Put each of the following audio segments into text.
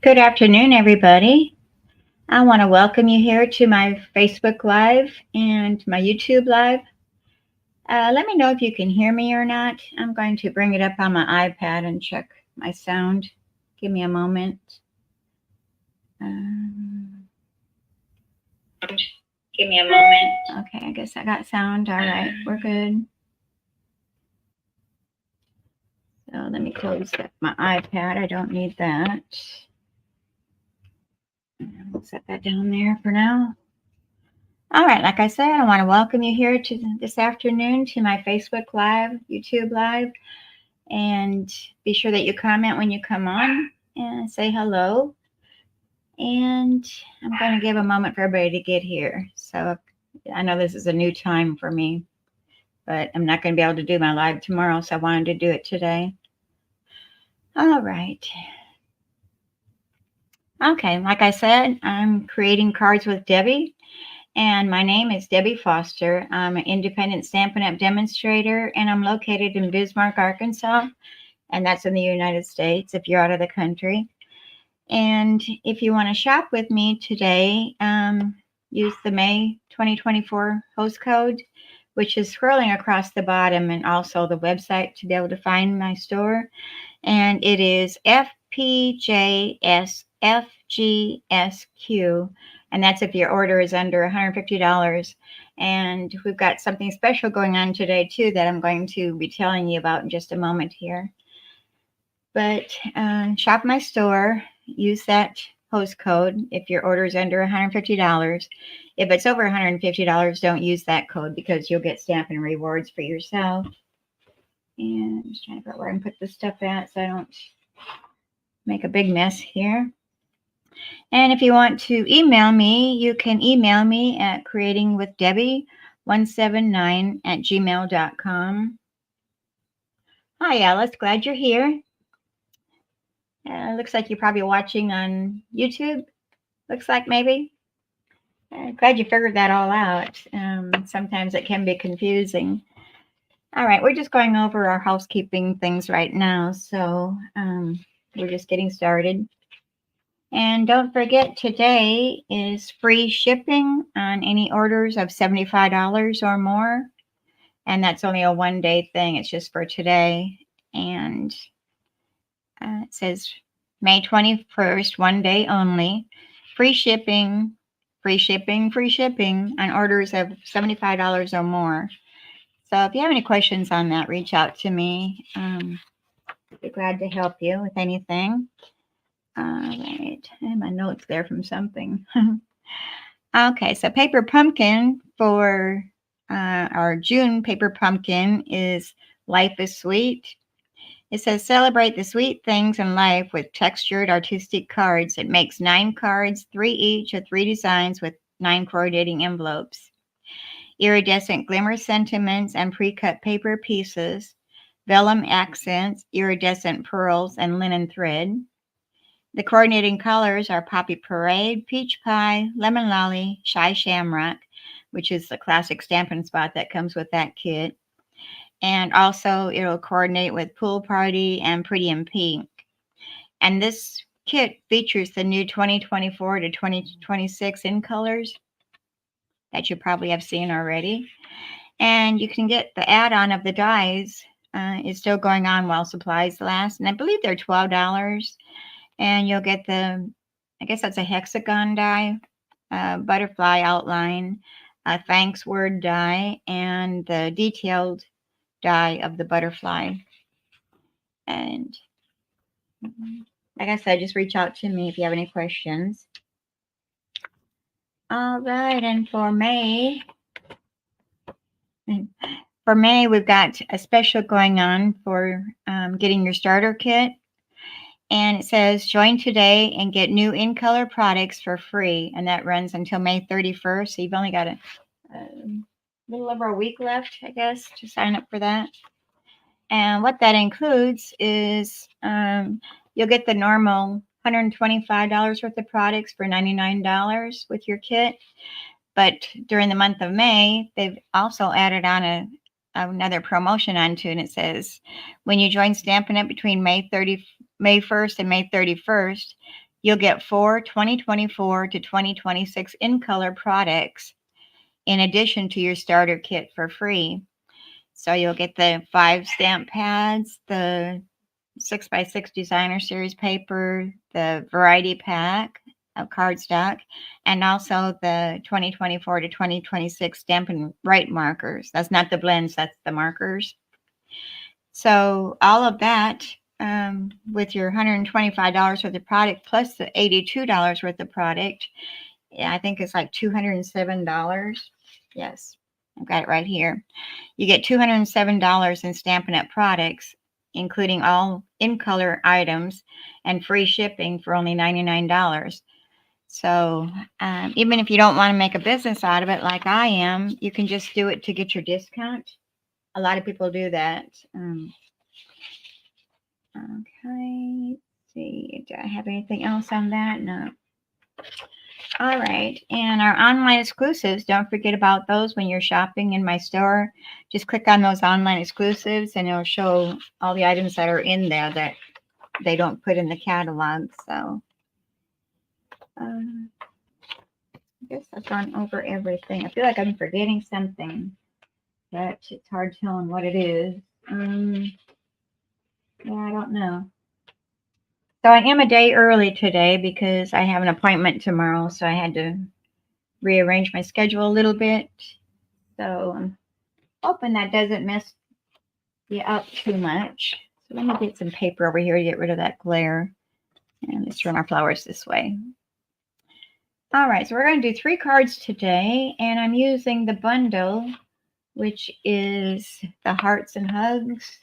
Good afternoon, everybody. I want to welcome you here to my Facebook Live and my YouTube Live. Let me know if you can hear me or not. I'm going to bring it up on my iPad and check my sound. Give me a moment. Um, Give me a moment. Okay, I guess I got sound. All right, we're good. So let me close my iPad. I don't need that. We'll set that down there for now. All right, like I said, I want to welcome you here to this afternoon to my Facebook Live, YouTube Live, and be sure that you comment when you come on and say hello. And I'm going to give a moment for everybody to get here. So I know this is a new time for me, but I'm not going to be able to do my live tomorrow, so I wanted to do it today. All right. Okay, like I said, I'm creating cards with Debbie. And my name is Debbie Foster. I'm an independent Stampin' Up! Demonstrator, and I'm located in Bismarck, Arkansas, and that's in the United States if you're out of the country. And if you want to shop with me today, use the May 2024 host code, which is scrolling across the bottom, and also the website to be able to find my store. And it is FPJSFGSQ. And that's if your order is under $150. And we've got something special going on today, too, that I'm going to be telling you about in just a moment here. But shop my store, use that host code if your order is under $150. If it's over $150, don't use that code because you'll get Stampin' rewards for yourself. And I'm just trying to figure out where I can put this stuff at so I don't make a big mess here. And if you want to email me, you can email me at creatingwithdebbie179@gmail.com. Hi, Alice. Glad you're here. Looks like you're probably watching on YouTube. Looks like maybe. Glad you figured that all out. Sometimes it can be confusing. All right, we're just going over our housekeeping things right now. So we're just getting started. And don't forget, today is free shipping on any orders of $75 or more. And that's only a one-day thing. It's just for today. And it says May 21st, one day only. Free shipping, free shipping, free shipping on orders of $75 or more. So if you have any questions on that, reach out to me. I'd be glad to help you with anything. All right, I have my notes there from something. Okay, so paper pumpkin for our June paper pumpkin is Life is Sweet. It says celebrate the sweet things in life with textured artistic cards. It makes 9 cards, 3 each of 3 designs with 9 coordinating envelopes. Iridescent glimmer sentiments and pre-cut paper pieces, vellum accents, iridescent pearls, and linen thread. The coordinating colors are Poppy Parade, Peach Pie, Lemon Lolly, Shy Shamrock, which is the classic Stampin' spot that comes with that kit. And also it'll coordinate with Pool Party and Pretty in Pink. And this kit features the new 2024 to 2026 in colors that you probably have seen already. And you can get the add-on of the dies. Is still going on while supplies last. And I believe they're $12. And you'll get the, I guess that's a hexagon die, butterfly outline, a thanks word die, and the detailed die of the butterfly. And like I said, just reach out to me if you have any questions. All right, and for May, we've got a special going on for getting your starter kit. And it says, join today and get new in-color products for free. And that runs until May 31st. So you've only got a little over a week left, I guess, to sign up for that. And what that includes is you'll get the normal $125 worth of products for $99 with your kit. But during the month of May, they've also added on another promotion onto it. And it says, when you join Stampin' Up! Between May 1st and May 31st, you'll get 4 2024 to 2026 in color products in addition to your starter kit for free. So you'll get the 5 stamp pads, the 6x6 designer series paper, the variety pack of cardstock, and also the 2024 to 2026 Stampin' Right markers. That's not the blends, that's the markers. So all of that with your $125 worth of product plus the $82 worth of product, I think it's like $207. Yes, I've got it right here. You get $207 in Stampin' Up! Products, including all in-color items and free shipping for only $99. So even if you don't want to make a business out of it like I am, you can just do it to get your discount. A lot of people do that. Okay, let's see. Do I have anything else on that? No. All right, and our online exclusives, don't forget about those when you're shopping in my store. Just click on those online exclusives and it'll show all the items that are in there that they don't put in the catalog. So I guess I've gone over everything. I feel like I'm forgetting something, but it's hard telling what it is. Yeah, I don't know. So I am a day early today because I have an appointment tomorrow, so I had to rearrange my schedule a little bit. So I'm hoping that doesn't mess you up too much. So let me get some paper over here to get rid of that glare. And let's turn our flowers this way. All right, so we're going to do 3 cards today, and I'm using the bundle, which is the Hearts and Hugs.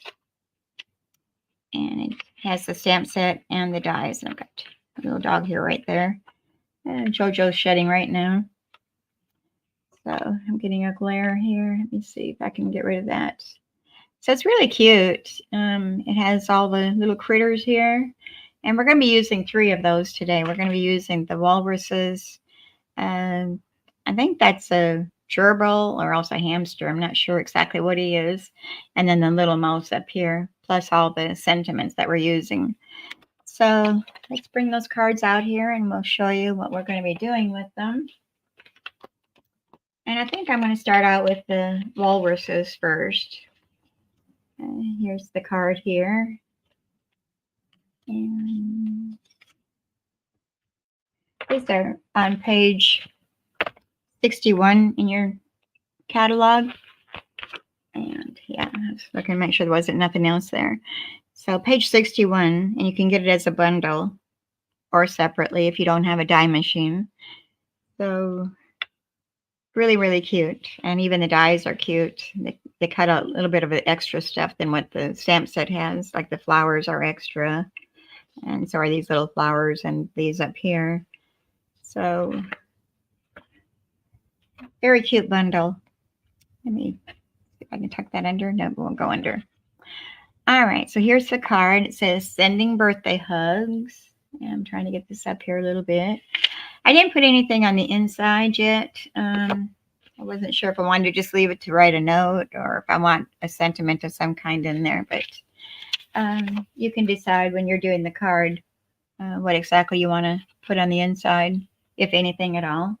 And it has the stamp set and the dies. And I've got a little dog here right there. And JoJo's shedding right now. So I'm getting a glare here. Let me see if I can get rid of that. So it's really cute. It has all the little critters here. And we're going to be using 3 of those today. We're going to be using the walruses. I think that's a gerbil or else a hamster. I'm not sure exactly what he is. And then the little mouse up here, plus all the sentiments that we're using. So let's bring those cards out here and we'll show you what we're going to be doing with them. And I think I'm going to start out with the walruses first. Here's the card here. And these are on page 61 in your catalog. And yeah, I was looking to make sure there wasn't nothing else there. So page 61, and you can get it as a bundle or separately if you don't have a die machine. So really, really cute. And even the dies are cute. They cut out a little bit of the extra stuff than what the stamp set has. Like the flowers are extra. And so are these little flowers and these up here. So very cute bundle. Let me see if I can tuck that under. No, it won't go under. All right, so here's the card. It says sending birthday hugs. And I'm trying to get this up here a little bit. I didn't put anything on the inside yet. I wasn't sure if I wanted to just leave it to write a note or if I want a sentiment of some kind in there. But you can decide when you're doing the card what exactly you want to put on the inside, if anything at all.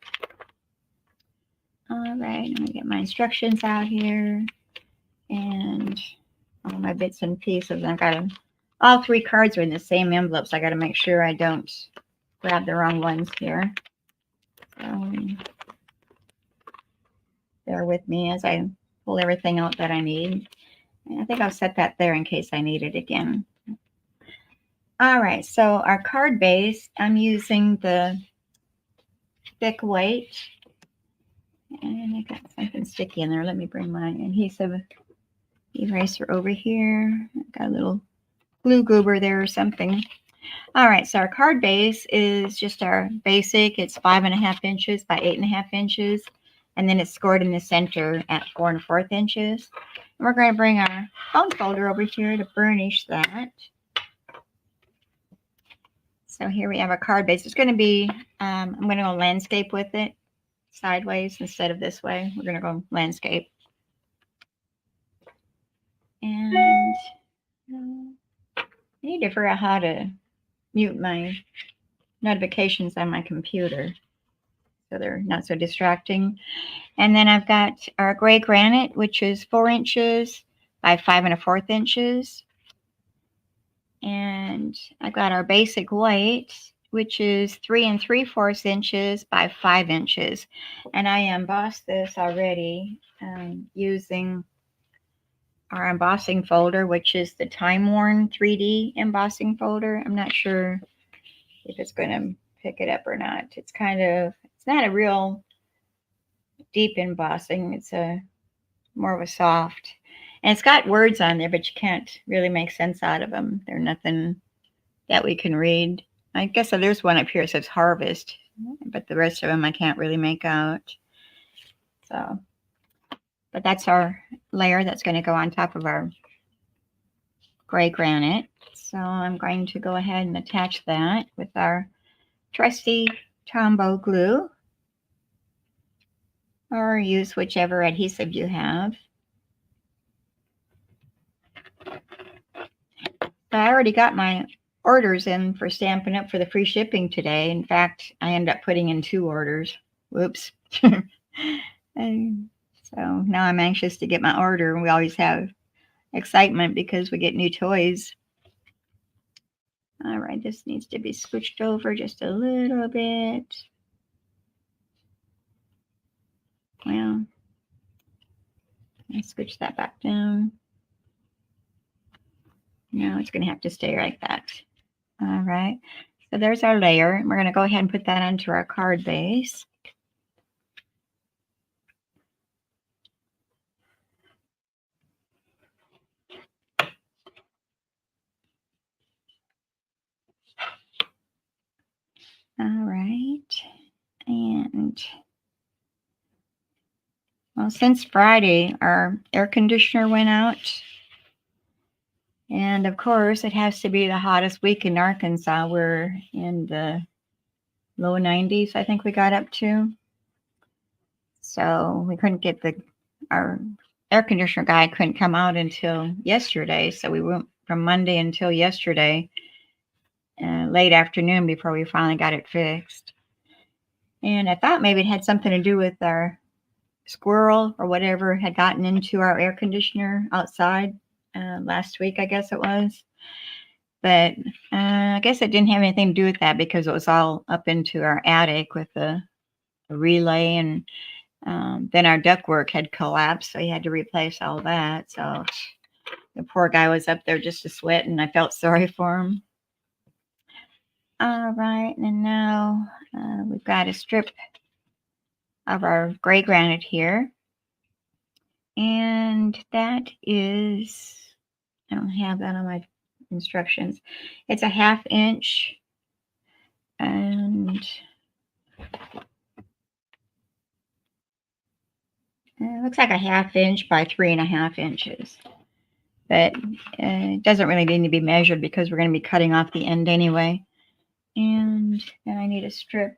All right, I'm going to get my instructions out here and all my bits and pieces. I've got them. All 3 cards are in the same envelope, so I got to make sure I don't grab the wrong ones here. So bear with me as I pull everything out that I need. And I think I'll set that there in case I need it again. All right, so our card base, I'm using the thick white. And I got something sticky in there. Let me bring my adhesive eraser over here. I've got a little glue goober there or something. All right, so our card base is just our basic. It's 5.5 inches by 8.5 inches. And then it's scored in the center at 4 1/4 inches. And we're going to bring our foam folder over here to burnish that. So here we have our card base. It's going to be, I'm going to go landscape with it. Sideways instead of this way. We're going to go landscape. And I need to figure out how to mute my notifications on my computer, so they're not so distracting. And then I've got our gray granite, which is 4 inches by 5 1/4 inches. And I've got our basic white, which is 3 3/4 inches by 5 inches. And I embossed this already using our embossing folder, which is the Time Worn 3D embossing folder. I'm not sure if it's going to pick it up or not. It's not a real deep embossing. It's more of a soft. And it's got words on there, but you can't really make sense out of them. They're nothing that we can read. I guess there's one up here that says harvest, but the rest of them I can't really make out. So, but that's our layer that's going to go on top of our gray granite. So I'm going to go ahead and attach that with our trusty Tombow glue, or use whichever adhesive you have. So I already got my orders in for Stampin' Up! For the free shipping today. In fact, I ended up putting in 2 orders. Whoops. And so now I'm anxious to get my order. We always have excitement because we get new toys. All right, this needs to be scooched over just a little bit. Well, I'll scooch that back down. Now it's going to have to stay like that. All right, so there's our layer. We're going to go ahead and put that onto our card base. All right, and well, since Friday, our air conditioner went out. And of course, it has to be the hottest week in Arkansas. We're in the low 90s, I think we got up to. So we couldn't get our air conditioner guy couldn't come out until yesterday. So we went from Monday until yesterday, late afternoon, before we finally got it fixed. And I thought maybe it had something to do with our squirrel or whatever had gotten into our air conditioner outside last week, I guess it was. But I guess it didn't have anything to do with that, because it was all up into our attic with a relay, and then our ductwork had collapsed, so he had to replace all that. So the poor guy was up there just a sweat, and I felt sorry for him. All right, and now we've got a strip of our gray granite here, and that is, I don't have that on my instructions. It's a 1/2 inch, and it looks like a 1/2 inch by 3 1/2 inches. But it doesn't really need to be measured because we're going to be cutting off the end anyway. And then I need a strip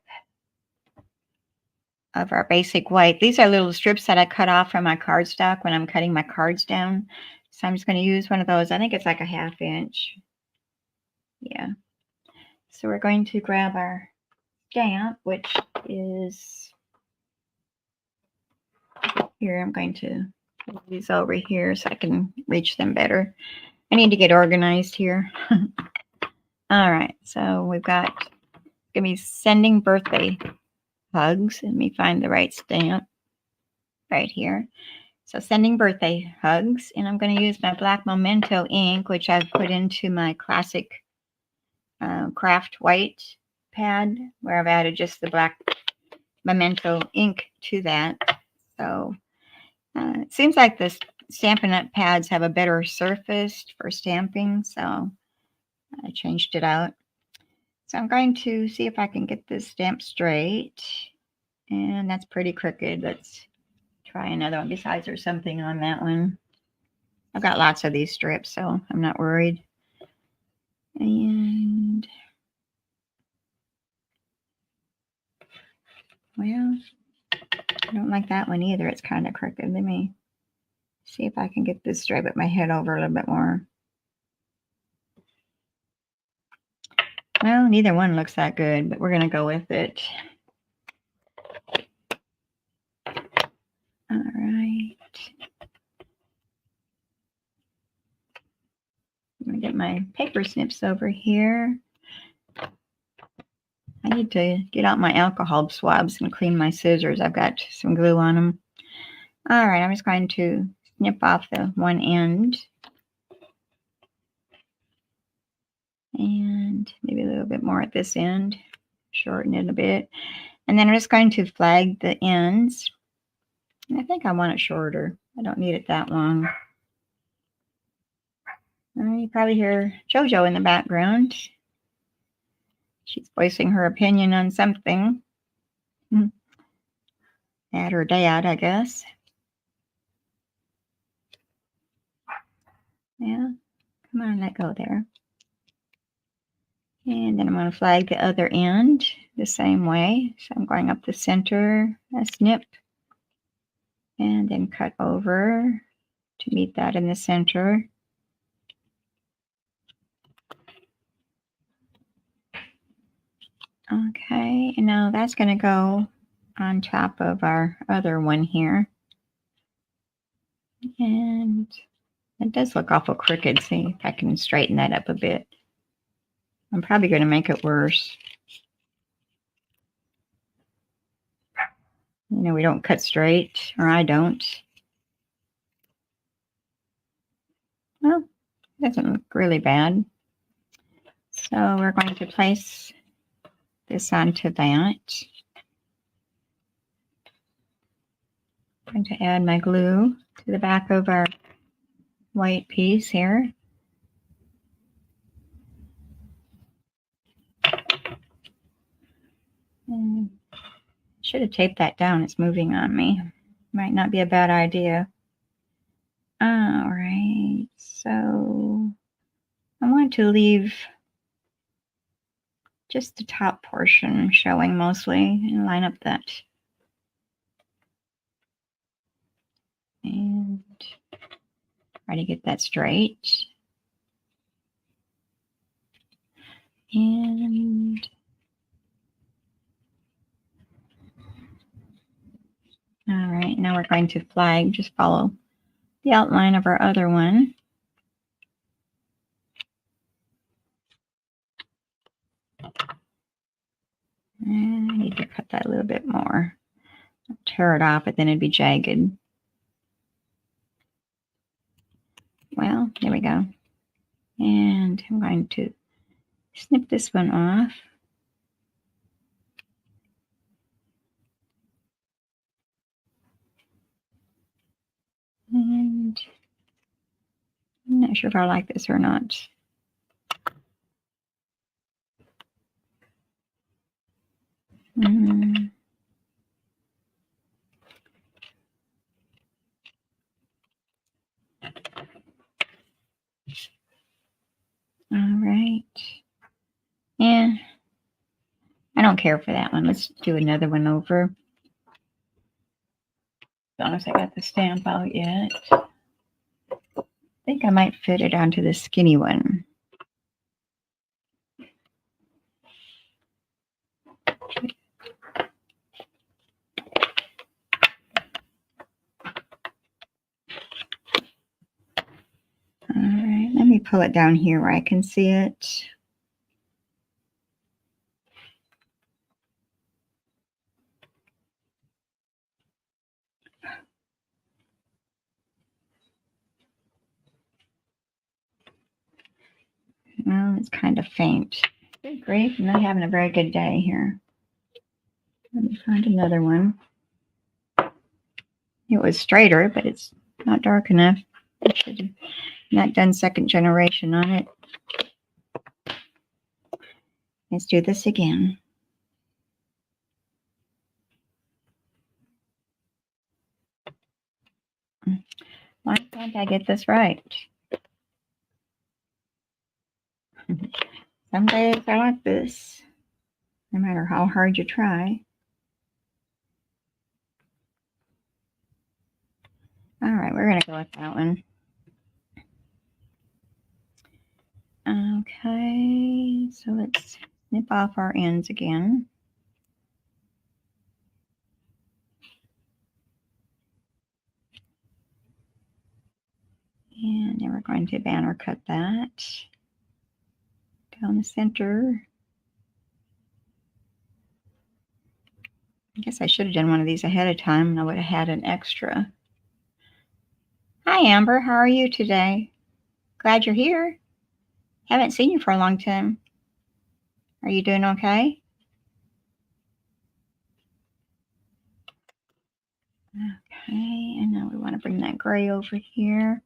of our basic white. These are little strips that I cut off from my cardstock when I'm cutting my cards down. So I'm just going to use one of those. I think it's like a 1/2 inch. Yeah. So we're going to grab our stamp, which is here. I'm going to put these over here so I can reach them better. I need to get organized here. All right, so we've got going to be sending birthday hugs. Let me find the right stamp right here. So sending birthday hugs, and I'm going to use my black Memento ink, which I've put into my classic craft white pad, where I've added just the black Memento ink to that. So it seems like the Stampin' Up! Pads have a better surface for stamping, so I changed it out. So I'm going to see if I can get this stamp straight. And that's pretty crooked. Let's try another one. Besides, there's something on that one. I've got lots of these strips, so I'm not worried. And well, I don't like that one either. It's kind of crooked. Let me see if I can get this straight with my head over a little bit more. Well, neither one looks that good, but we're going to go with it. All right. I'm going to get my paper snips over here. I need to get out my alcohol swabs and clean my scissors. I've got some glue on them. All right, I'm just going to snip off the one end. And maybe a little bit more at this end. Shorten it a bit. And then I'm just going to flag the ends. And I think I want it shorter. I don't need it that long. You probably hear JoJo in the background. She's voicing her opinion on something. At her dad, I guess. Yeah, come on, let go there. And then I'm going to flag the other end the same way. So I'm going up the center, a snip, and then cut over to meet that in the center. Okay, and now that's going to go on top of our other one here. And it does look awful crooked. See if I can straighten that up a bit. I'm probably going to make it worse. You know, we don't cut straight, or I don't. Well, it doesn't look really bad. So we're going to place this onto that. I'm going to add my glue to the back of our white piece here. And should have taped that down. It's moving on me. Might not be a bad idea. All right. So I want to leave just the top portion showing mostly and line up that. And try to get that straight. And all right, now we're going to flag, just follow the outline of our other one. And I need to cut that a little bit more. I'll tear it off, but then it'd be jagged. Well, there we go. And I'm going to snip this one off. And I'm not sure if I like this or not. All right. Yeah, I don't care for that one. Let's do another one over. Don't know if I got the stamp out yet. I think I might fit it onto the skinny one. All right, let me pull it down here where I can see it. Well, it's kind of faint. Good grief, I'm not having a very good day here. Let me find another one. It was straighter, but it's not dark enough. I should have not done second generation on it. Let's do this again. Why can't I get this right? Some days are like this, no matter how hard you try. All right, we're going to go with that one. Okay, so let's snip off our ends again. And then we're going to banner cut that down the center. I guess I should have done one of these ahead of time and I would have had an extra. Hi Amber, how are you today? Glad you're here. Haven't seen you for a long time. Are you doing okay? Okay, and now we want to bring that gray over here.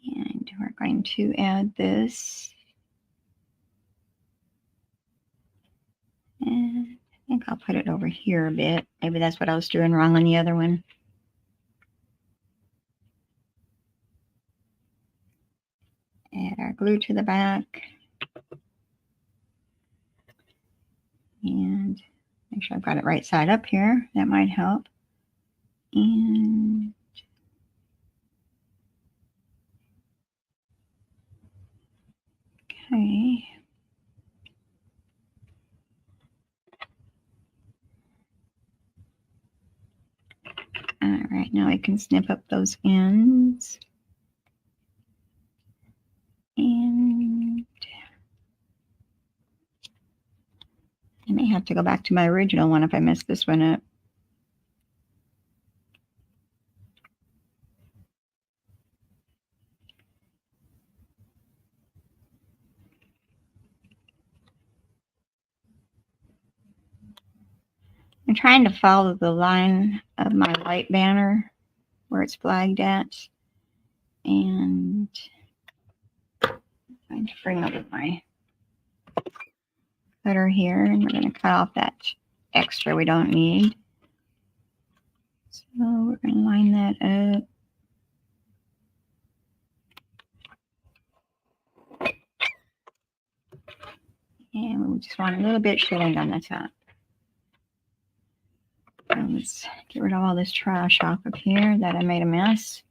And we're going to add this. And I think I'll put it over here a bit. Maybe that's what I was doing wrong on the other one. Add our glue to the back. And make sure I've got it right side up here. That might help. And okay. All right, now I can snip up those ends. And I may have to go back to my original one if I mess this one up. I'm trying to follow the line of my white banner where it's flagged at. And I'm going to bring over my cutter here, and we're going to cut off that extra we don't need. So we're going to line that up. And we just want a little bit shading on the top. And let's get rid of all this trash off of here that I made a mess.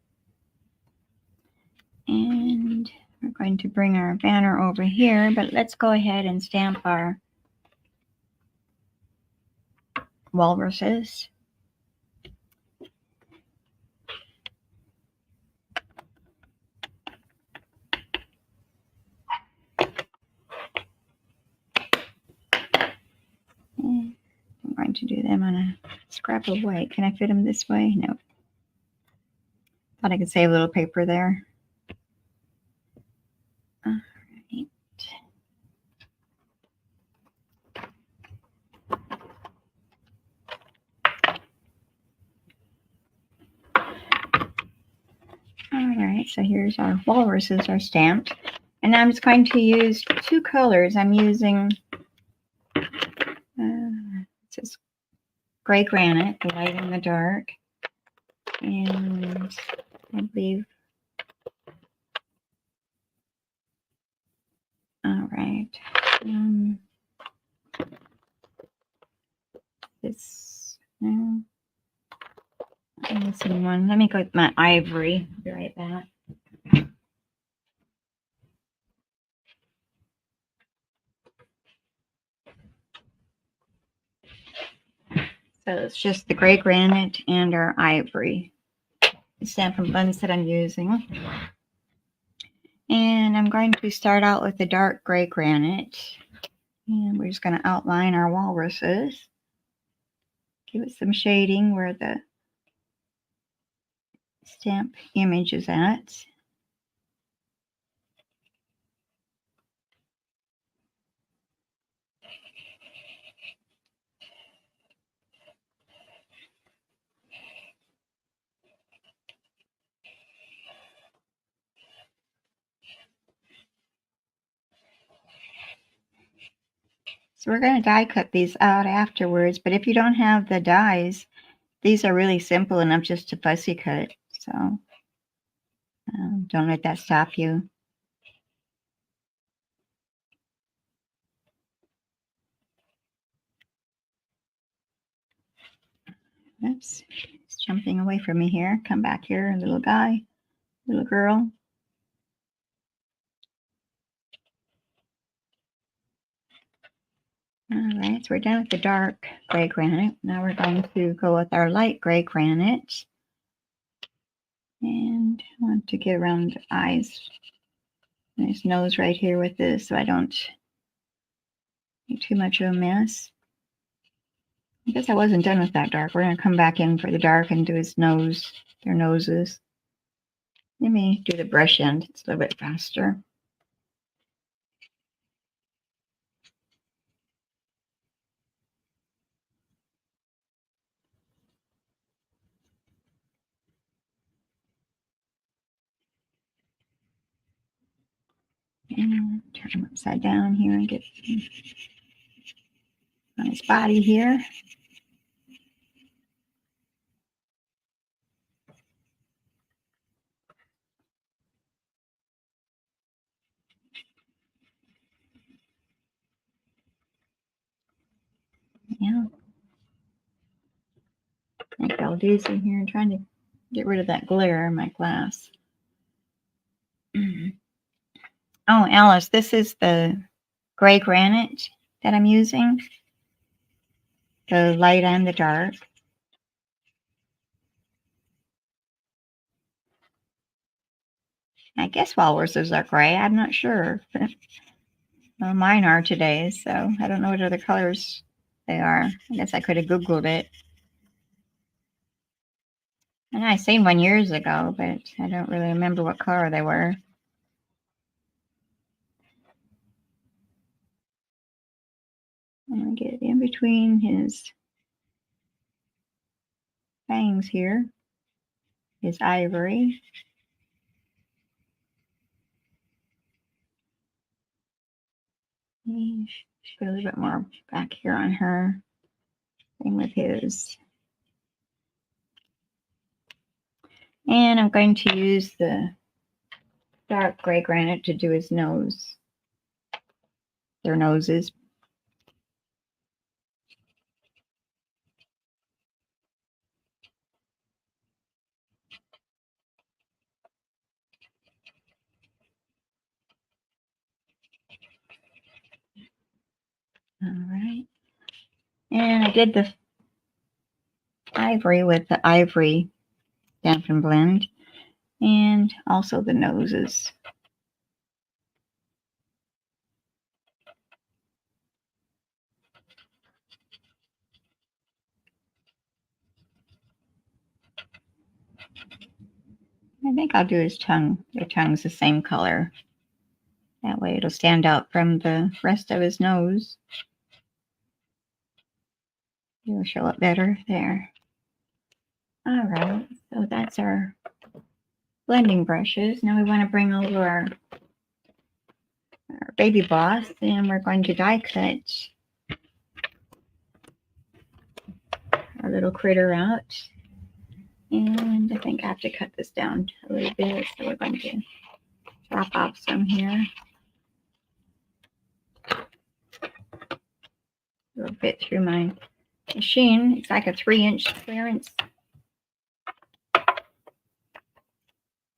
And we're going to bring our banner over here, but let's go ahead and stamp our walruses. And I'm going to do them on a scrap of white. Can I fit them this way? No. Thought I could save a little paper there. All right. All right, so here's our walruses are stamped. And I'm just going to use two colors. I'm using this gray granite, the light and the dark. And I believe, all right. This, no. I'm missing one. Let me go with my ivory. I'll be right back. So it's just the gray granite and our ivory. The Stampin' blends that I'm using. And I'm going to start out with the dark gray granite. And we're just going to outline our walruses. Give it some shading where the stamp image is at. So we're going to die cut these out afterwards, but if you don't have the dies, these are really simple enough just to fussy cut. So don't let that stop you. Oops, it's jumping away from me here. Come back here, little guy, little girl. All right, so we're done with the dark gray granite. Now we're going to go with our light gray granite. And I want to get around the eyes and his nose right here with this so I don't make too much of a mess. I guess I wasn't done with that dark. We're going to come back in for the dark and do his nose, their noses. Let me do the brush end. It's a little bit faster. And turn him upside down here and get on his body here. Yeah. I think I'll do some here and trying to get rid of that glare in my glass. Oh, Alice, this is the gray granite that I'm using. The light and the dark. I guess walruses are gray. I'm not sure. Well, mine are today, so I don't know what other colors they are. I guess I could have Googled it. And I seen one years ago, but I don't really remember what color they were. I'm going to get in between his fangs here, his ivory. Should put a little bit more back here on her. Same with his. And I'm going to use the dark gray granite to do his nose. Their noses. All right. And I did the ivory with the ivory Stampin' blend. And also the noses. I think I'll do his tongue. Their tongue's the same color. That way it'll stand out from the rest of his nose. It'll show up better there. All right, so that's our blending brushes. Now we want to bring over our baby boss, and we're going to die cut our little critter out. And I think I have to cut this down a little bit, so we're going to chop off some here. It'll fit through my machine. It's like a 3-inch clearance.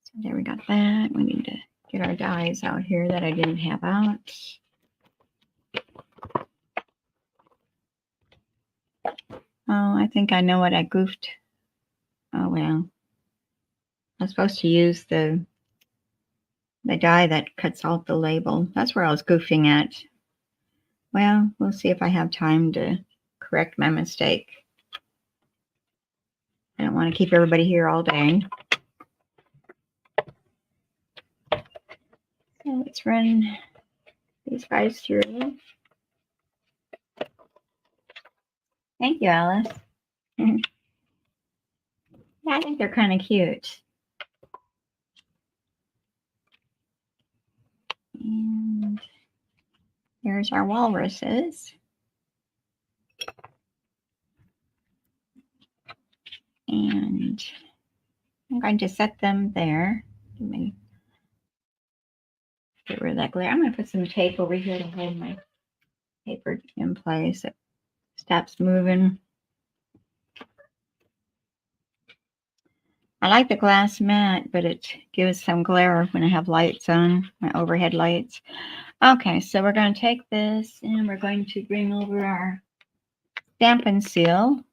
So there we got that. We need to get our dies out here that I didn't have out. Oh, I think I know what I goofed. Oh, well. I was supposed to use the die that cuts out the label. That's where I was goofing at. Well, we'll see if I have time to correct my mistake. I don't want to keep everybody here all day. So let's run these guys through. Thank you, Alice. Yeah, I think they're kind of cute. And here's our walruses. And I'm going to set them there. Let me get rid of that glare. I'm going to put some tape over here to hold my paper in place. It stops moving. I like the glass mat, but it gives some glare when I have lights on, my overhead lights. Okay, so we're going to take this and we're going to bring over our Stampin' seal.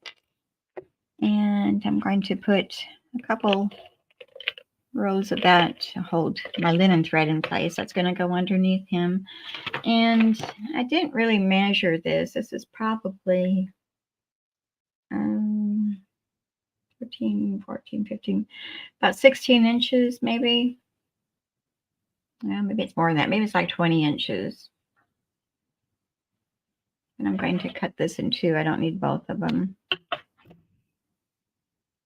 And I'm going to put a couple rows of that to hold my linen thread in place. That's going to go underneath him. And I didn't really measure this. This is probably 13, 14, 15, about 16 inches maybe. Well, maybe it's more than that. Maybe it's like 20 inches. And I'm going to cut this in two. I don't need both of them. I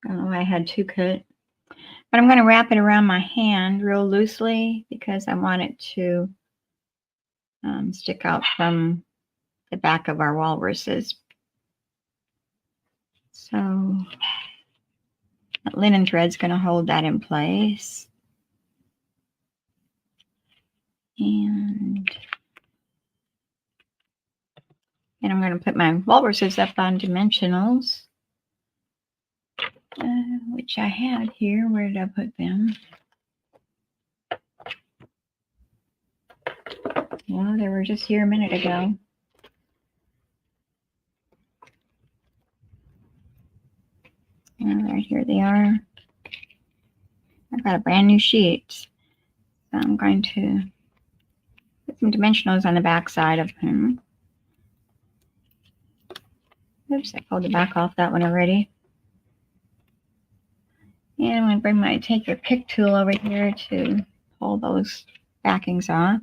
don't know why I had two cut. But I'm going to wrap it around my hand real loosely because I want it to stick out from the back of our walruses. So that linen thread's going to hold that in place. And I'm going to put my walruses up on dimensionals, which I had here. Where did I put them? Well, they were just here a minute ago. And right here they are. I've got a brand new sheet. So I'm going to put some dimensionals on the back side of him. Oops, I pulled the back off that one already. And I'm going to bring my take your pick tool over here to pull those backings off.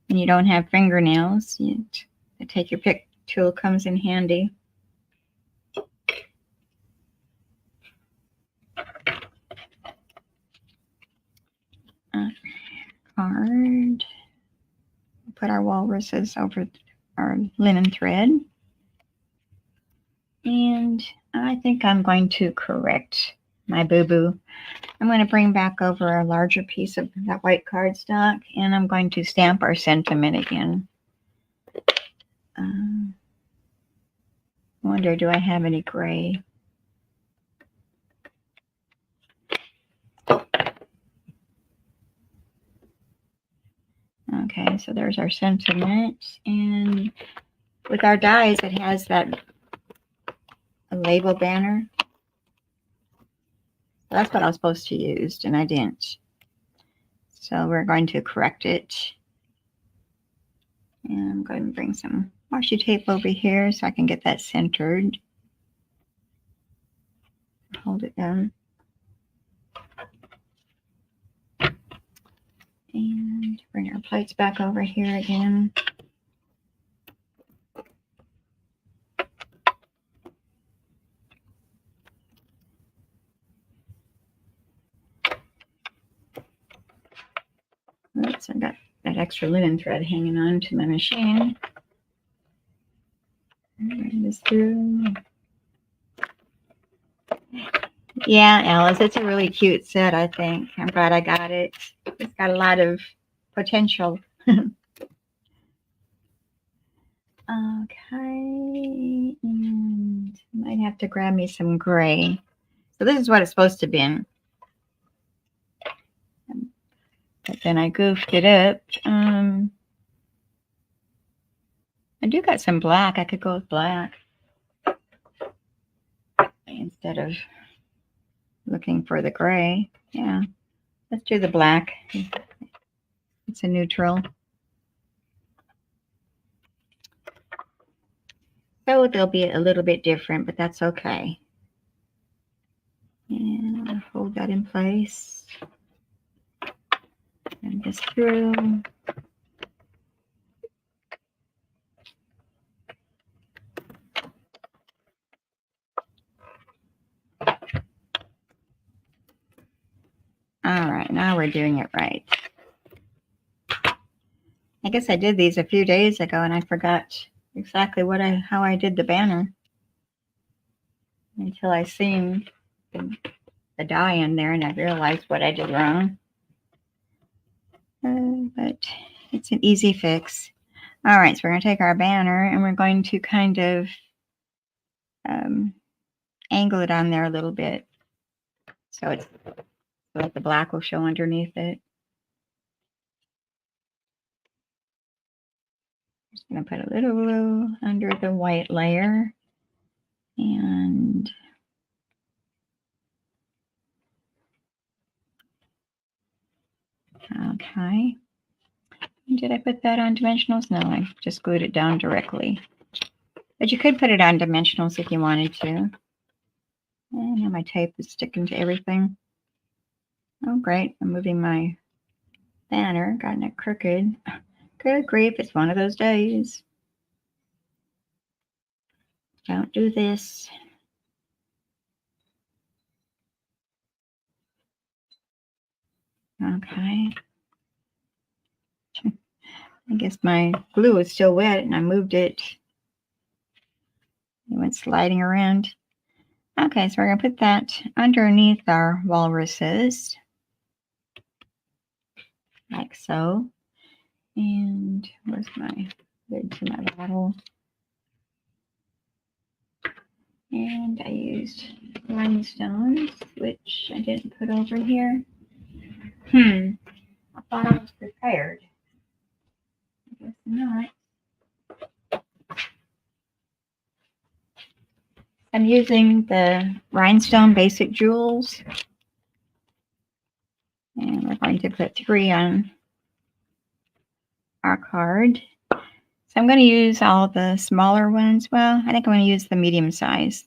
And you don't have fingernails, the take your pick tool comes in handy. Card. Put our walruses over our linen thread. And I think I'm going to correct my boo-boo. I'm going to bring back over a larger piece of that white cardstock, and I'm going to stamp our sentiment again. I wonder, do I have any gray? Okay, so there's our sentiment. And with our dies, it has that a label banner. That's what I was supposed to use, and I didn't. So we're going to correct it. And I'm going to bring some washi tape over here so I can get that centered. Hold it down. And bring our plates back over here again. Oops, I got that extra linen thread hanging on to my machine. Bring this through. Yeah, Alice, it's a really cute set, I think. I'm glad I got it. It's got a lot of potential. Okay, and I might have to grab me some gray. So this is what it's supposed to be. But then I goofed it up. I do got some black. I could go with black instead of looking for the gray. Yeah, let's do the black. It's a neutral. So they'll be a little bit different, but that's okay. And I'll hold that in place. And this through. All right, now we're doing it right. I guess I did these a few days ago and I forgot exactly how I did the banner until I seen the die in there and I realized what I did wrong. But it's an easy fix. All right, so we're going to take our banner and we're going to kind of angle it on there a little bit So it's so that the black will show underneath it. Just going to put a little blue under the white layer. And okay. Did I put that on dimensionals? No, I just glued it down directly. But you could put it on dimensionals if you wanted to. And now my tape is sticking to everything. Oh, great. I'm moving my banner. Gotten it crooked. Good grief, it's one of those days. Don't do this. Okay. I guess my glue is still wet and I moved it. It went sliding around. Okay, so we're going to put that underneath our walruses. Like so. And where's my lid to my bottle? And I used rhinestones, which I didn't put over here. I thought I was prepared. I guess not. I'm using the rhinestone basic jewels. And we're going to put 3 on our card. So I'm going to use all the smaller ones. Well, I think I'm going to use the medium size.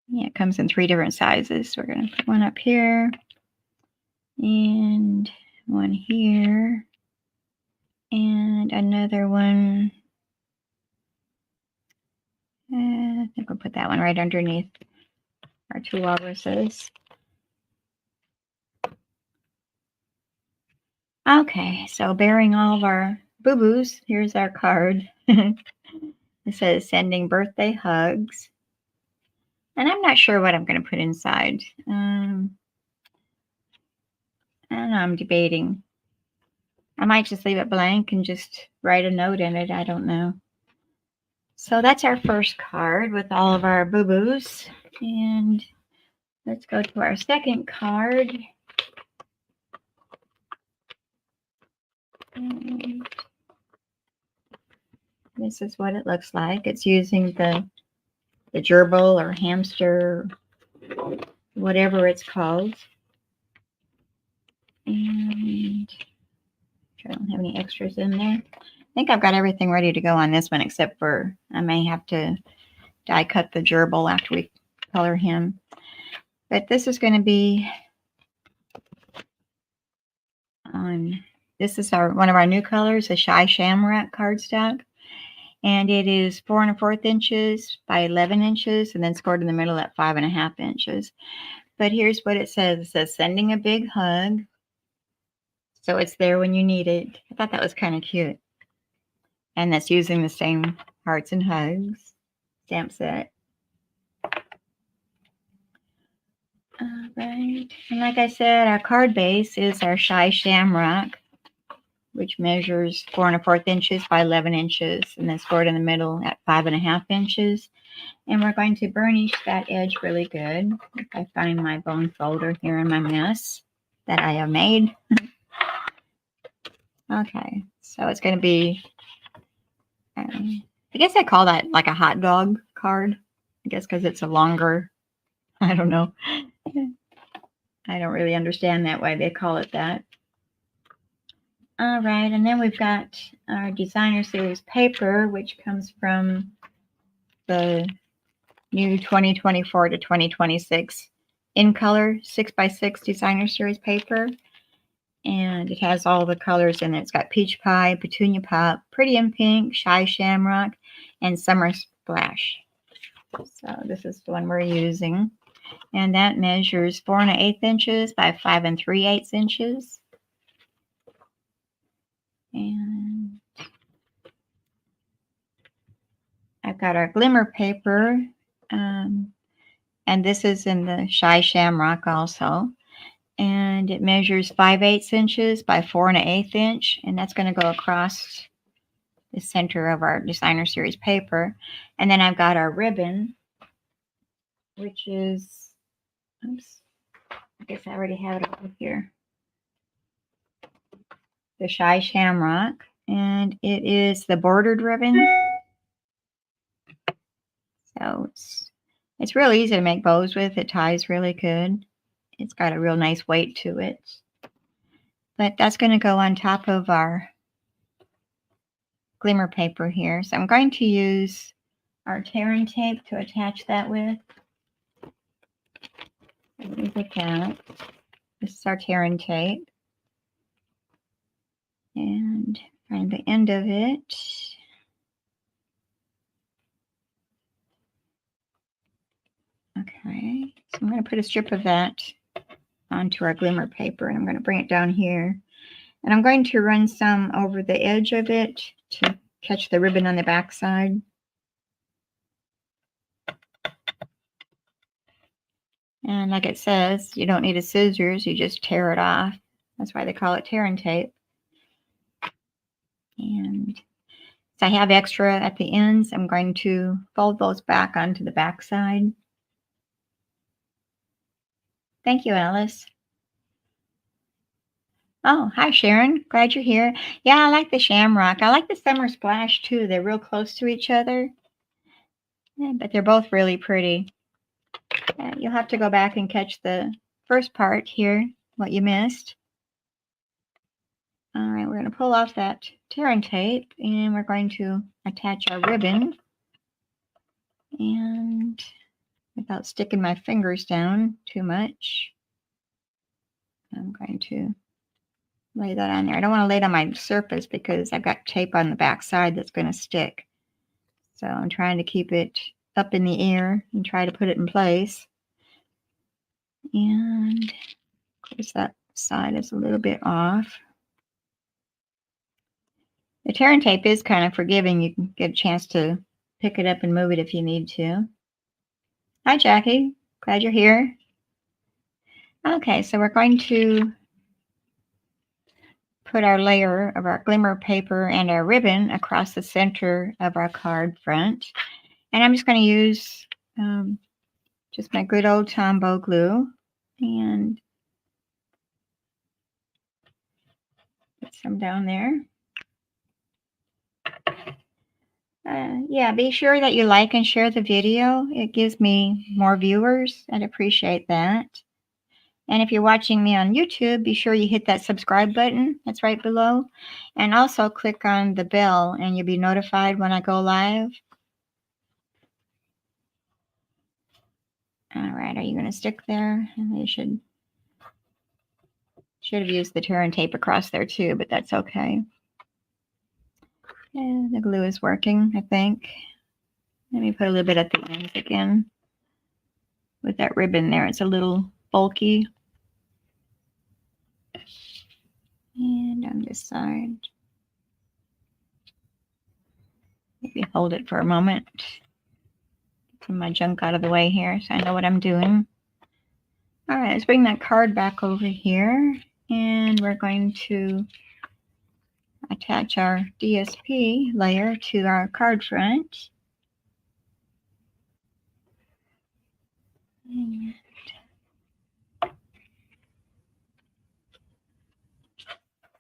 Yeah, it comes in 3 different sizes. So we're going to put one up here and one here and another one. I think we'll put that one right underneath our 2 walruses. Okay, so bearing all of our boo-boos, here's our card. It says sending birthday hugs. And I'm not sure what I'm going to put inside. I don't know, I'm debating. I might just leave it blank and just write a note in it. I don't know. So that's our first card with all of our boo-boos. And let's go to our second card. And this is what it looks like. It's using the gerbil or hamster, whatever it's called. And I don't have any extras in there. I think I've got everything ready to go on this one, except for I may have to die cut the gerbil after we color him. But this is going to be on, this is one of our new colors, a Shy Shamrock cardstock. And it is 4 1/4 inches by 11 inches, and then scored in the middle at 5 1/2 inches. But here's what it says. It says, sending a big hug. So it's there when you need it. I thought that was kind of cute. And that's using the same Hearts and Hugs stamp set. All right. And like I said, our card base is our Shy Shamrock, which measures 4 1/4 inches by 11 inches, and then scored in the middle at 5 1/2 inches. And we're going to burnish that edge really good. If I find my bone folder here in my mess that I have made. Okay, so it's going to be, I guess I call that like a hot dog card. I guess because it's a longer, I don't know. I don't really understand that why they call it that. All right, and then we've got our designer series paper, which comes from the new 2024 to 2026 in color 6x6 designer series paper. And it has all the colors in it. It's got Peach Pie, Petunia Pop, Pretty in Pink, Shy Shamrock, and Summer Splash. So this is the one we're using. And that measures 4 1/8 inches by 5 3/8 inches. And I've got our glimmer paper. And this is in the Shy Shamrock also. And it measures 5/8 inches by 4 1/8 inch. And that's going to go across the center of our designer series paper. And then I've got our ribbon. which is, oops, I guess I already have it over here. The Shy Shamrock, and it is the bordered ribbon. So it's real easy to make bows with. It ties really good. It's got a real nice weight to it. But that's going to go on top of our glimmer paper here. So I'm going to use our tearing tape to attach that with. Let me put that. This is our tearing tape. And find the end of it. Okay, so I'm going to put a strip of that onto our glimmer paper, and I'm going to bring it down here. And I'm going to run some over the edge of it to catch the ribbon on the back side. And like it says, you don't need a scissors, you just tear it off. That's why they call it tearing tape. And so I have extra at the ends. I'm going to fold those back onto the back side. Thank you, Alice. Oh, hi, Sharon. Glad you're here. Yeah, I like the shamrock. I like the summer splash, too. They're real close to each other. Yeah, but they're both really pretty. You'll have to go back and catch the first part here, what you missed. All right, we're going to pull off that tearing tape, and we're going to attach our ribbon. And without sticking my fingers down too much, I'm going to lay that on there. I don't want to lay it on my surface because I've got tape on the back side that's going to stick. So I'm trying to keep it up in the air and try to put it in place. And of course that side is a little bit off. The tearing tape is kind of forgiving. You can get a chance to pick it up and move it if you need to. Hi, Jackie. Glad you're here. Okay, so we're going to put our layer of our glimmer paper and our ribbon across the center of our card front. And I'm just going to use just my good old Tombow glue and put some down there. Yeah, be sure that you like and share the video. It gives me more viewers. I'd appreciate that. And if you're watching me on YouTube, be sure you hit that subscribe button that's right below. And also click on the bell and you'll be notified when I go live. All right, are you going to stick there? And you should have used the tearing tape across there too, but that's okay. Yeah, the glue is working, I think. Let me put a little bit at the ends again. With that ribbon there, it's a little bulky. And on this side. Maybe hold it for a moment. Get some of my junk out of the way here so I know what I'm doing. All right, let's bring that card back over here. And we're going to attach our DSP layer to our card front. And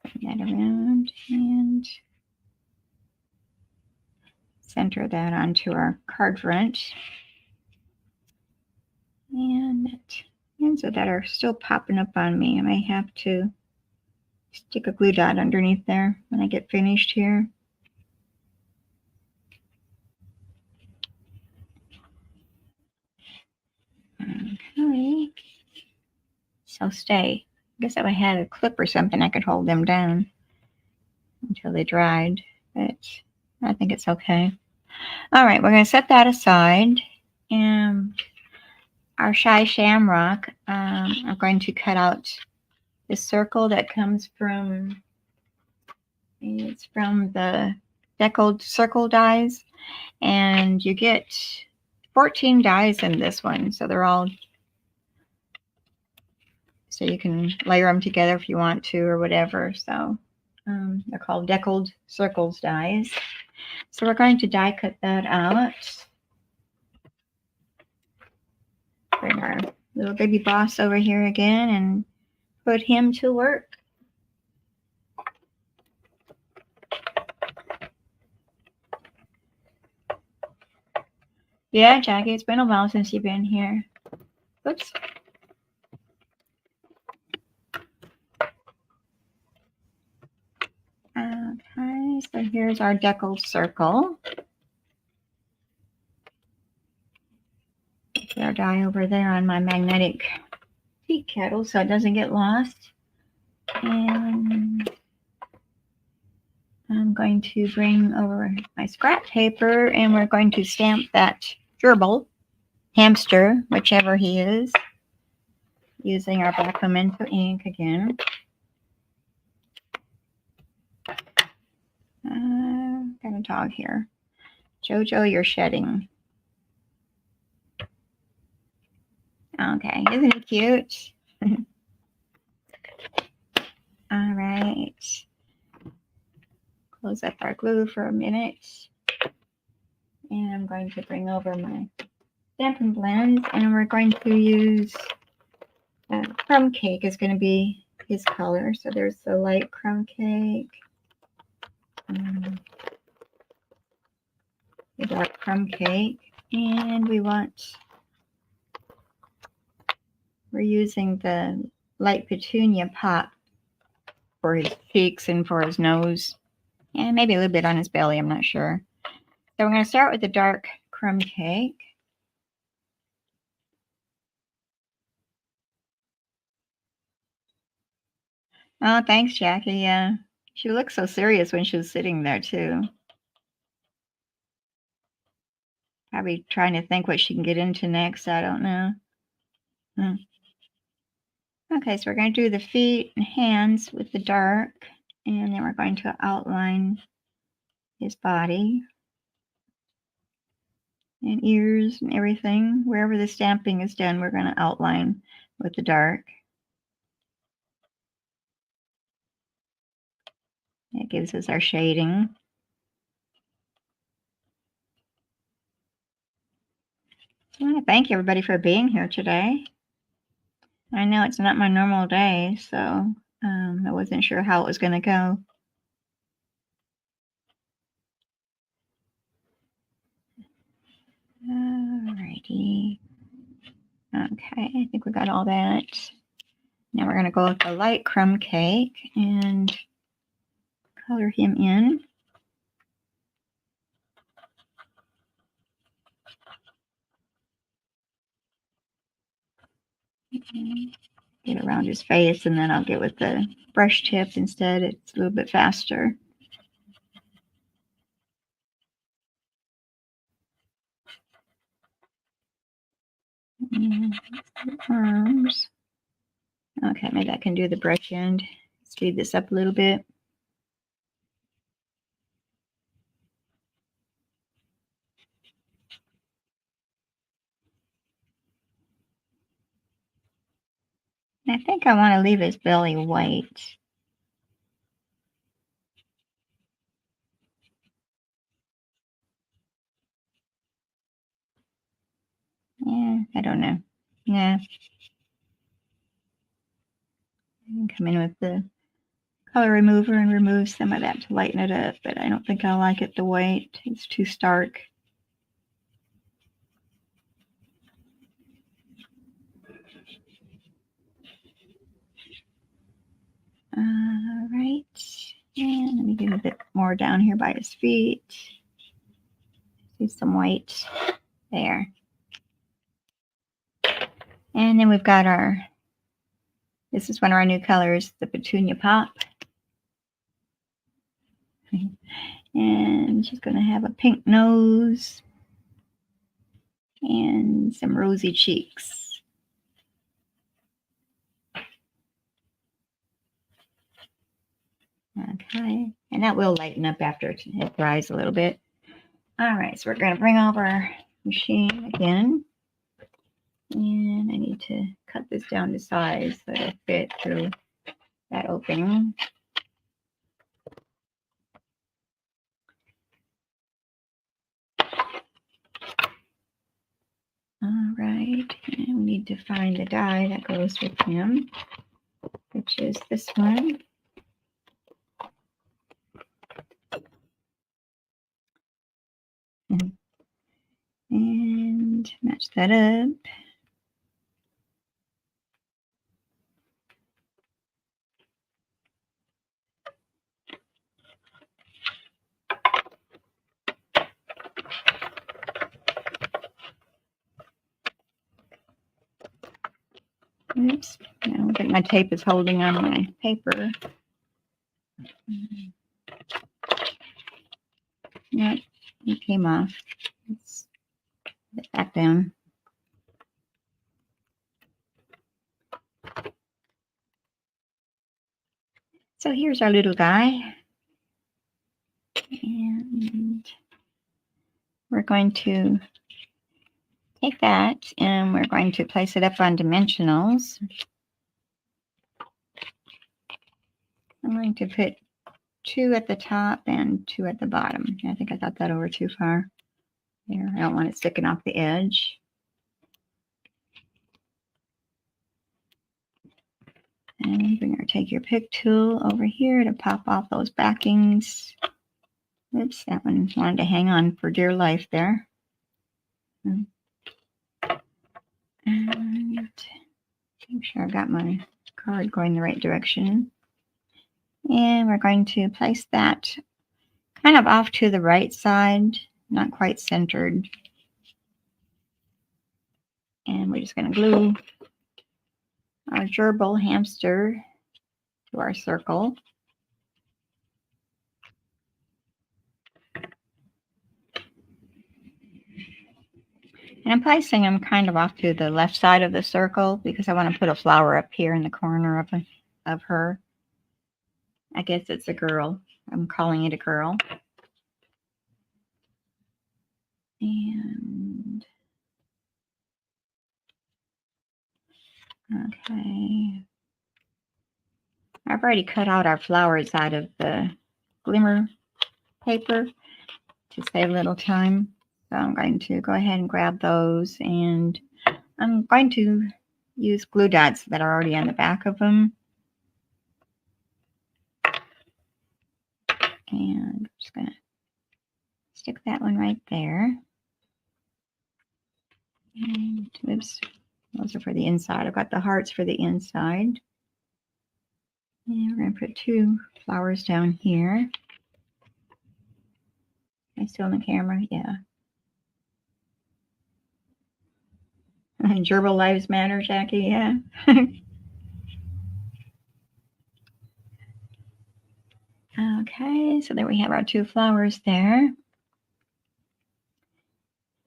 bring that around and center that onto our card front. And the ends of that are still popping up on me. I may have to stick a glue dot underneath there when I get finished here. Okay. So stay. I guess if I had a clip or something, I could hold them down until they dried, but I think it's okay. All right, we're going to set that aside. And our Shy Shamrock, I'm going to cut out this circle that comes from, it's from the deckled circle dies. And you get 14 dies in this one. So they're all, so you can layer them together if you want to or whatever. So they're called deckled circles dies. So we're going to die cut that out. Bring our little baby boss over here again and put him to work. Yeah, Jackie, it's been a while since you've been here. Oops. Okay, so here's our deckled circle. Put our die over there on my magnetic tea kettle so it doesn't get lost. And I'm going to bring over my scrap paper and we're going to stamp that gerbil, hamster, whichever he is, using our black memento ink again. Got a dog here. Jojo, you're shedding. Okay, isn't he cute? All right. Close up our glue for a minute. And I'm going to bring over my Stampin' blends, and we're going to use crumb cake is going to be his color. So there's the light crumb cake, the dark crumb cake, and we're using the light petunia pop for his cheeks and for his nose, and maybe a little bit on his belly, I'm not sure. So we're going to start with the dark crumb cake. Oh, thanks, Jackie. Yeah, she looked so serious when she was sitting there, too. Probably trying to think what she can get into next. I don't know. Okay, so we're going to do the feet and hands with the dark, and then we're going to outline his body and ears and everything. Wherever the stamping is done, we're going to outline with the dark. It gives us our shading. I want to thank everybody for being here today. I know it's not my normal day, so I wasn't sure how it was going to go. Alrighty. Okay, I think we got all that. Now we're going to go with the light crumb cake and color him in. Get around his face, and then I'll get with the brush tip instead. It's a little bit faster. Arms. Okay, maybe I can do the brush end. Speed this up a little bit. I think I want to leave his belly white. Yeah, I don't know. Yeah. Come in with the color remover and remove some of that to lighten it up, but I don't think I like it the white. It's too stark. All right. And let me get a bit more down here by his feet. See some white there. And then we've got this is one of our new colors, the Petunia Pop. And she's going to have a pink nose and some rosy cheeks. Okay, and that will lighten up after it dries a little bit. All right, so we're going to bring over our machine again. And I need to cut this down to size so it'll fit through that opening. All right, and we need to find the die that goes with him, which is this one. And match that up. Oops, I don't think my tape is holding on my paper. Yep, it came off. Let's put it back down. So here's our little guy. And we're going to take that and we're going to place it up on dimensionals. I'm going to put 2 at the top and 2 at the bottom. I think I got that over too far. There, I don't want it sticking off the edge. And we're going to take your pick tool over here to pop off those backings. Oops, that one wanted to hang on for dear life there. And make sure I've got my card going the right direction. And we're going to place that kind of off to the right side, not quite centered. And we're just going to glue our gerbil hamster to our circle. And I'm placing them kind of off to the left side of the circle because I want to put a flower up here in the corner of her. I guess it's a girl. I'm calling it a girl. And okay. I've already cut out our flowers out of the glimmer paper to save a little time. So I'm going to go ahead and grab those, and I'm going to use glue dots that are already on the back of them. And I'm just going to stick that one right there. And oops, those are for the inside. I've got the hearts for the inside. And we're going to put 2 flowers down here. Am I still on the camera? Yeah. Gerbil lives matter, Jackie, yeah. Okay, so there we have our 2 flowers there.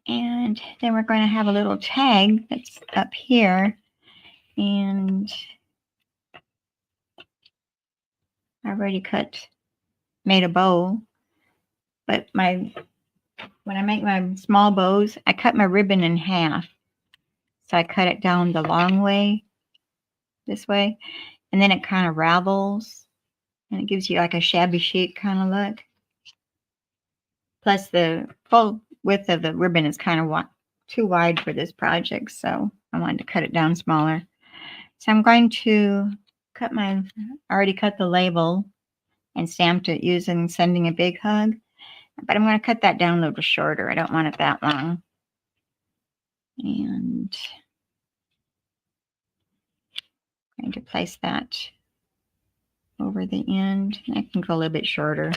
And then we're going to have a little tag that's up here. And I've already made a bow. But when I make my small bows, I cut my ribbon in half. So I cut it down the long way, this way, and then it kind of ravels, and it gives you like a shabby chic kind of look. Plus the full width of the ribbon is kind of too wide for this project, so I wanted to cut it down smaller. So I'm going to I already cut the label and stamped it using Sending a Big Hug, but I'm going to cut that down a little shorter. I don't want it that long. And I'm going to place that over the end. I can go a little bit shorter.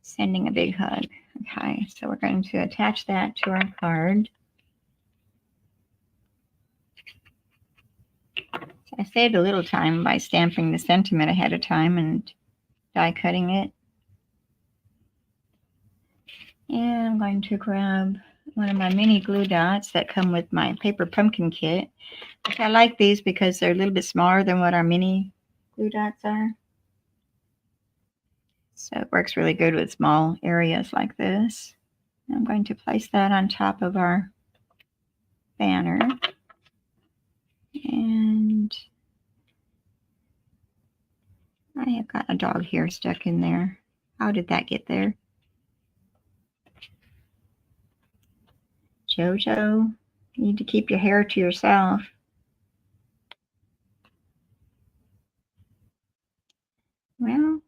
Sending a Big Hug. Okay, so we're going to attach that to our card. So I saved a little time by stamping the sentiment ahead of time and die cutting it. And I'm going to grab one of my mini glue dots that come with my paper pumpkin kit. I like these because they're a little bit smaller than what our mini glue dots are. So it works really good with small areas like this. I'm going to place that on top of our banner. And I have got a dog here stuck in there. How did that get there? Jojo, you need to keep your hair to yourself. Well,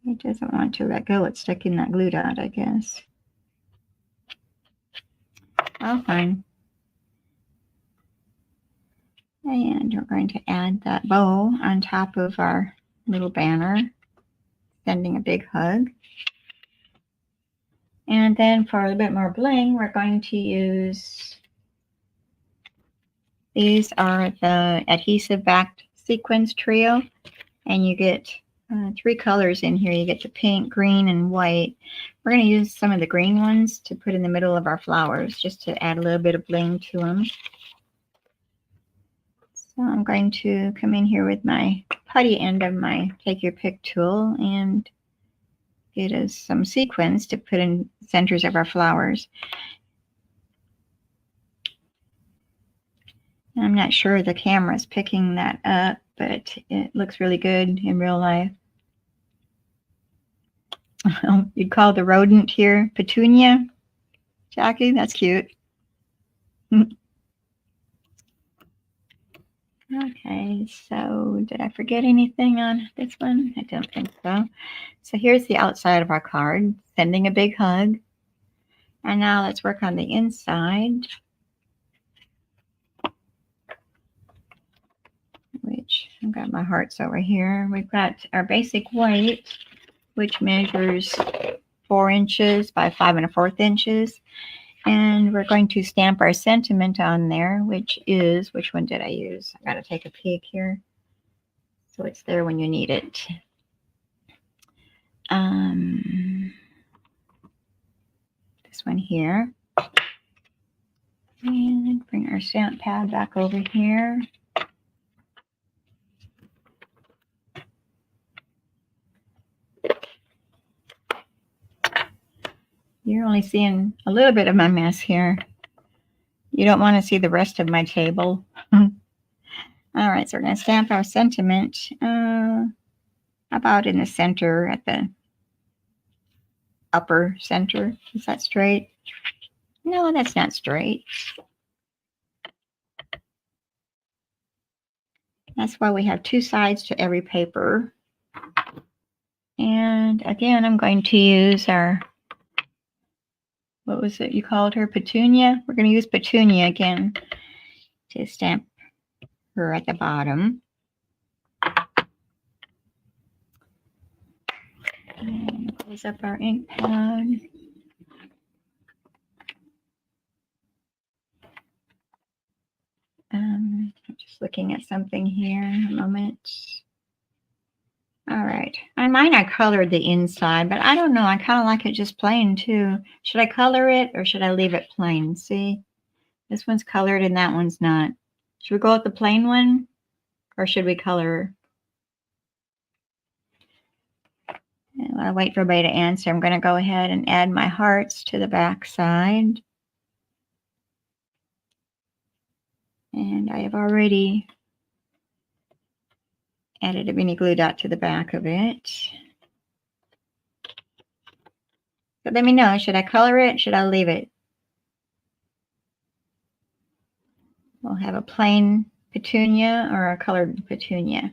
it doesn't want to let go. It's stuck in that glue dot, I guess. Oh, fine. And we're going to add that bow on top of our little banner, sending a big hug. And then for a little bit more bling, we're going to use, these are the adhesive backed sequins trio, and you get 3 colors in here. You get the pink, green, and white. We're going to use some of the green ones to put in the middle of our flowers, just to add a little bit of bling to them. So I'm going to come in here with my putty end of my take your pick tool and get us some sequins to put in the centers of our flowers. I'm not sure the camera's picking that up, but it looks really good in real life. You'd call the rodent here Petunia, Jackie? That's cute. Okay, so did I forget anything on this one? I don't think so. So here's the outside of our card, sending a big hug. And now let's work on the inside, which I've got my hearts over here. We've got our basic white, which measures 4 inches by 5 1/4 inches. And we're going to stamp our sentiment on there, which is, which one did I use? I got to take a peek here. So it's there when you need it. This one here. And bring our stamp pad back over here. You're only seeing a little bit of my mess here. You don't want to see the rest of my table. All right, so we're going to stamp our sentiment about in the center, at the upper center. Is that straight? No, that's not straight. That's why we have 2 sides to every paper. And again, I'm going to use our, what was it you called her? Petunia? We're going to use Petunia again to stamp her at the bottom. And close up our ink pad. I'm just looking at something here. A moment. All right. On mine, I colored the inside, but I don't know. I kind of like it just plain too. Should I color it or should I leave it plain? See, this one's colored and that one's not. Should we go with the plain one or should we color? While I wait for everybody to answer, I'm going to go ahead and add my hearts to the back side. And I have already added a mini glue dot to the back of it. So let me know, should I color it? Should I leave it? We'll have a plain petunia or a colored petunia.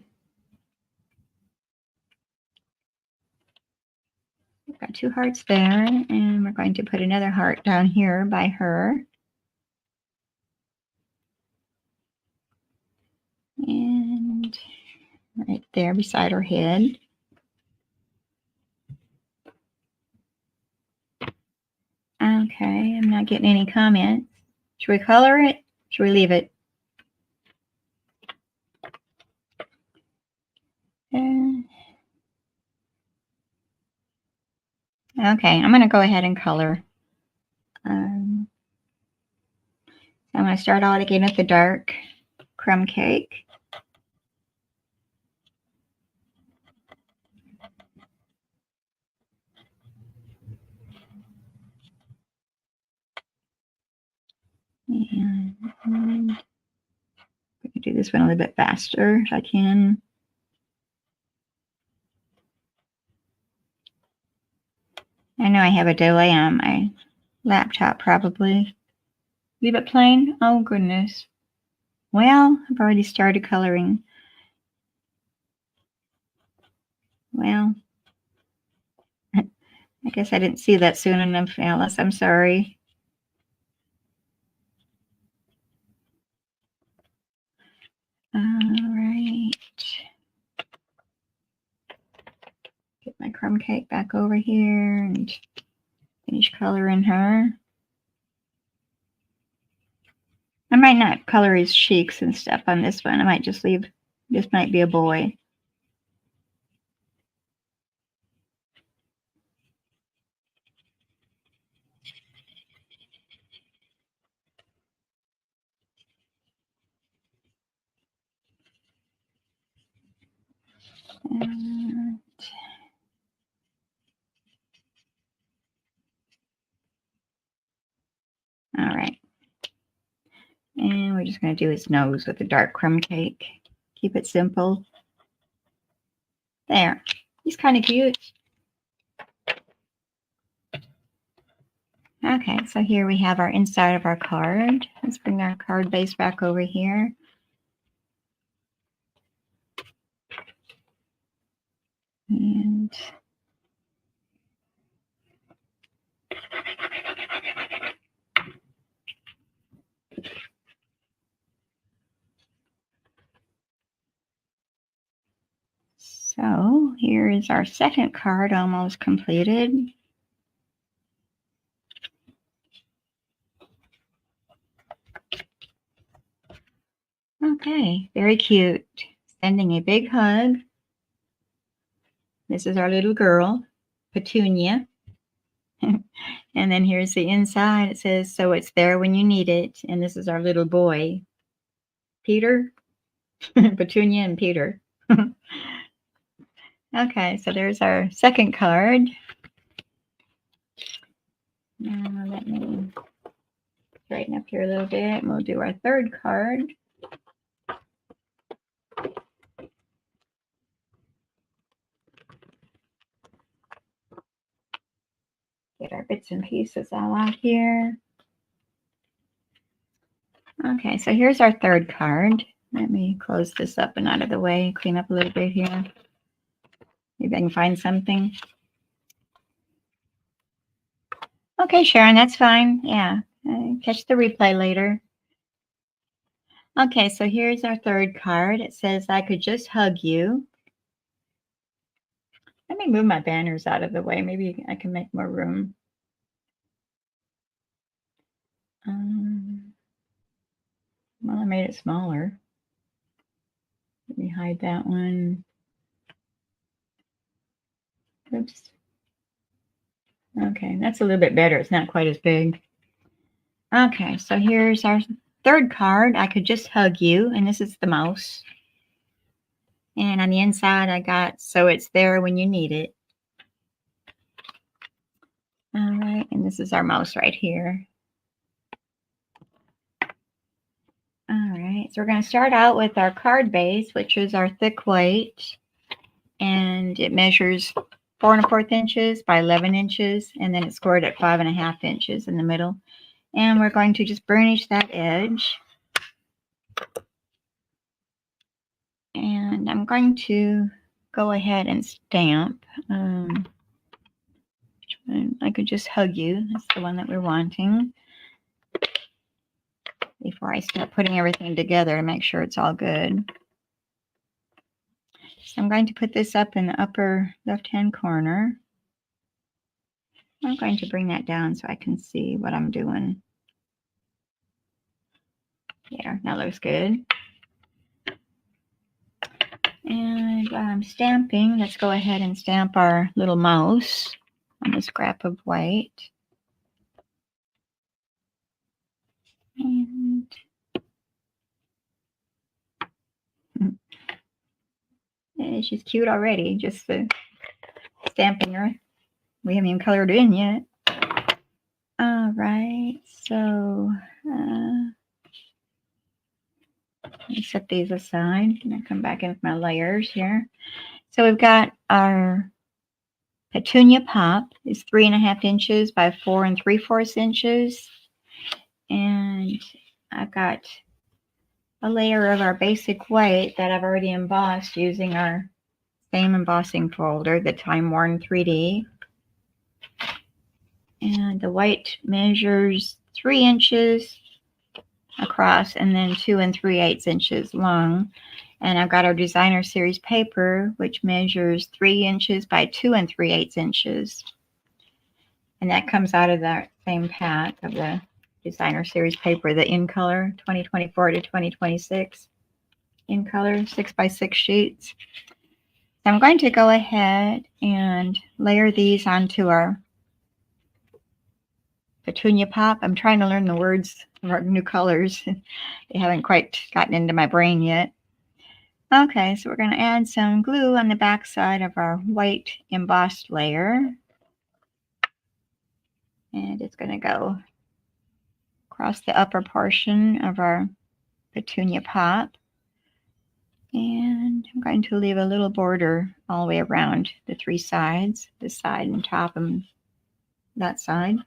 We've got 2 hearts there, and we're going to put another heart down here by her. And right there beside her head. Okay, I'm not getting any comments. Should we color it? Should we leave it? Okay, I'm going to go ahead and color. I'm going to start out again with the dark crumb cake. And I'm going to do this one a little bit faster if I can. I know I have a delay on my laptop probably. Leave it plain? Oh goodness. Well, I've already started coloring. Well, I guess I didn't see that soon enough, Alice. I'm sorry. All right. Get my crumb cake back over here and finish coloring her. I might not color his cheeks and stuff on this one. I might just leave, this might be a boy. And all right. And we're just going to do his nose with the dark crumb cake. Keep it simple. There. He's kind of cute. Okay, so here we have our inside of our card. Let's bring our card base back over here. And so here is our second card almost completed. Okay, very cute. Sending a big hug. This is our little girl, Petunia. And then here's the inside. It says, so it's there when you need it. And this is our little boy, Peter. Petunia and Peter. Okay, so there's our second card. Now let me straighten up here a little bit. We'll do our third card. Get our bits and pieces all out here. Okay, so here's our third card. Let me close this up and out of the way, clean up a little bit here. Maybe I can find something. Okay, Sharon, that's fine. Yeah, catch the replay later. Okay, so here's our third card. It says, I could just hug you. Let me move my banners out of the way. Maybe I can make more room. Well, I made it smaller. Let me hide that one. Oops. Okay, that's a little bit better. It's not quite as big. Okay, so here's our third card. I could just hug you, and this is the mouse. And on the inside, I got, so it's there when you need it. All right, and this is our mouse right here. All right, so we're going to start out with our card base, which is our thick white. And it measures 4 1/4 inches by 11 inches, and then it's scored at 5 1/2 inches in the middle. And we're going to just burnish that edge. And I'm going to go ahead and stamp. I could just hug you. That's the one that we're wanting. Before I start putting everything together to make sure it's all good. So I'm going to put this up in the upper left-hand corner. I'm going to bring that down so I can see what I'm doing. There, that looks good. And while I'm stamping, let's go ahead and stamp our little mouse on the scrap of white. And she's cute already, just stamping her. We haven't even colored in yet. All right, so let me set these aside. I'm going to come back in with my layers here. So we've got our Petunia Pop is 3.5 inches by 4 3/4 inches. And I've got a layer of our basic white that I've already embossed using our same embossing folder, the Time Worn 3D. And the white measures 3 inches across and then 2 3/8 inches long. And I've got our designer series paper, which measures 3 inches by 2 3/8 inches. And that comes out of that same pack of the designer series paper, the in color 2024 to 2026 in color 6x6 sheets. So I'm going to go ahead and layer these onto our Petunia Pop. I'm trying to learn the words of our new colors. They haven't quite gotten into my brain yet. Okay, so we're going to add some glue on the back side of our white embossed layer. And it's going to go across the upper portion of our Petunia Pop. And I'm going to leave a little border all the way around the 3 sides, this side and top and that side.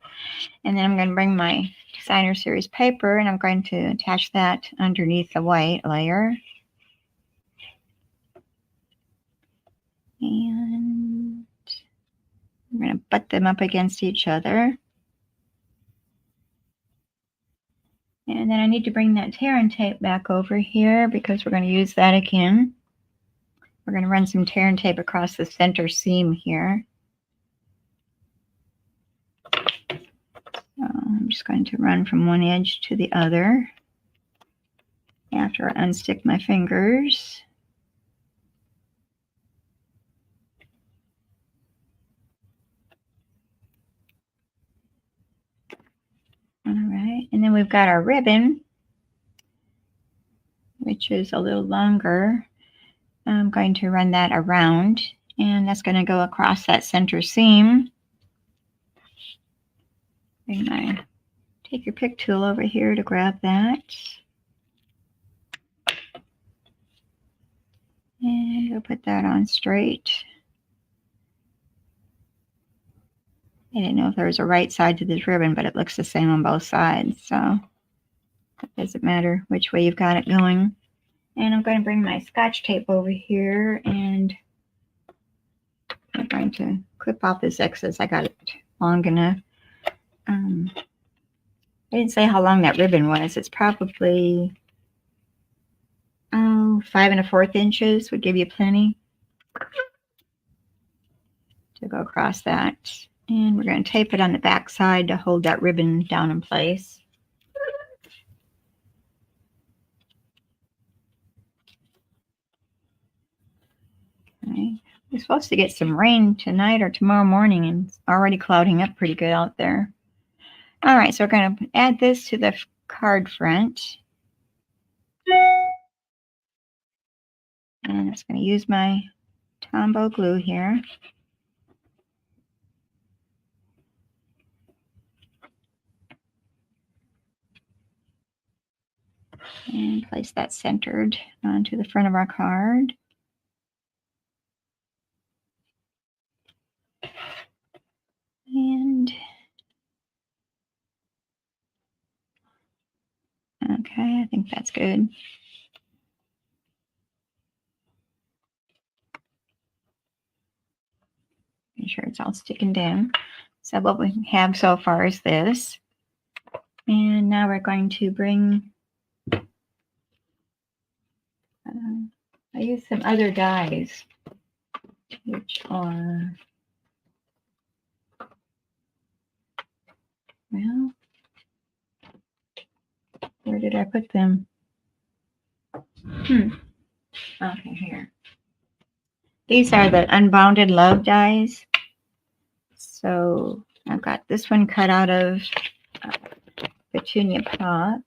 And then I'm going to bring my designer series paper and I'm going to attach that underneath the white layer. And I'm going to butt them up against each other. And then I need to bring that tear and tape back over here because we're going to use that again. We're going to run some tear and tape across the center seam here. So I'm just going to run from one edge to the other after I unstick my fingers. All right, and then we've got our ribbon, which is a little longer. I'm going to run that around, and that's going to go across that center seam. Take your pick tool over here to grab that. And we'll put that on straight. I didn't know if there was a right side to this ribbon, but it looks the same on both sides, so it doesn't matter which way you've got it going. And I'm going to bring my Scotch tape over here, and I'm going to clip off this excess. I got it long enough. I didn't say how long that ribbon was. It's probably 5 1/4 inches would give you plenty to go across that. And we're going to tape it on the back side to hold that ribbon down in place. Okay. We're supposed to get some rain tonight or tomorrow morning, and it's already clouding up pretty good out there. All right, so we're going to add this to the card front. And I'm just going to use my Tombow glue here. And place that centered onto the front of our card. And okay, I think that's good. Make sure it's all sticking down. So what we have so far is this. And now we're going to bring, I use some other dies, which are, well, where did I put them? Okay, here. These are the Unbounded Love dies. So I've got this one cut out of Petunia Pop.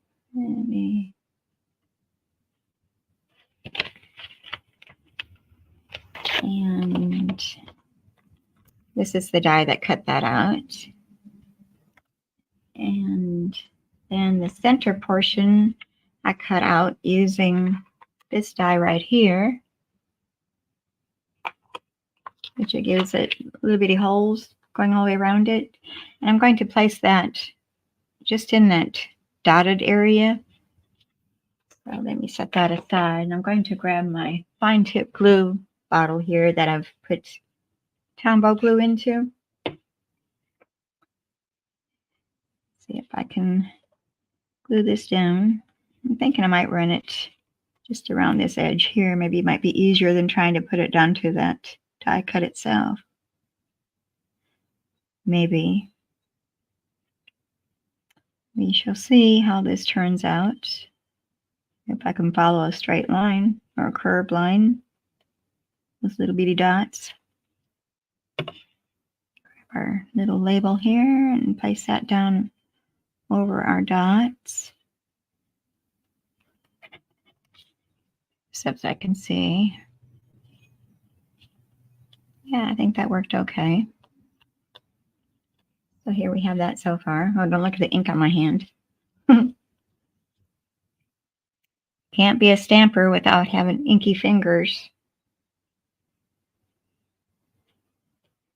And this is the die that cut that out. And then the center portion I cut out using this die right here. which it gives it little bitty holes going all the way around it. And I'm going to place that just in that dotted area. So let me set that aside. And I'm going to grab my fine tip glue bottle here that I've put Tombow glue into. See if I can glue this down. I'm thinking I might run it just around this edge here. Maybe it might be easier than trying to put it down to that die cut itself. Maybe. We shall see how this turns out. If I can follow a straight line or a curved line. Those little bitty dots. Grab our little label here and place that down over our dots. Except I can see. Yeah, I think that worked okay. So here we have that so far. Oh, don't look at the ink on my hand. Can't be a stamper without having inky fingers.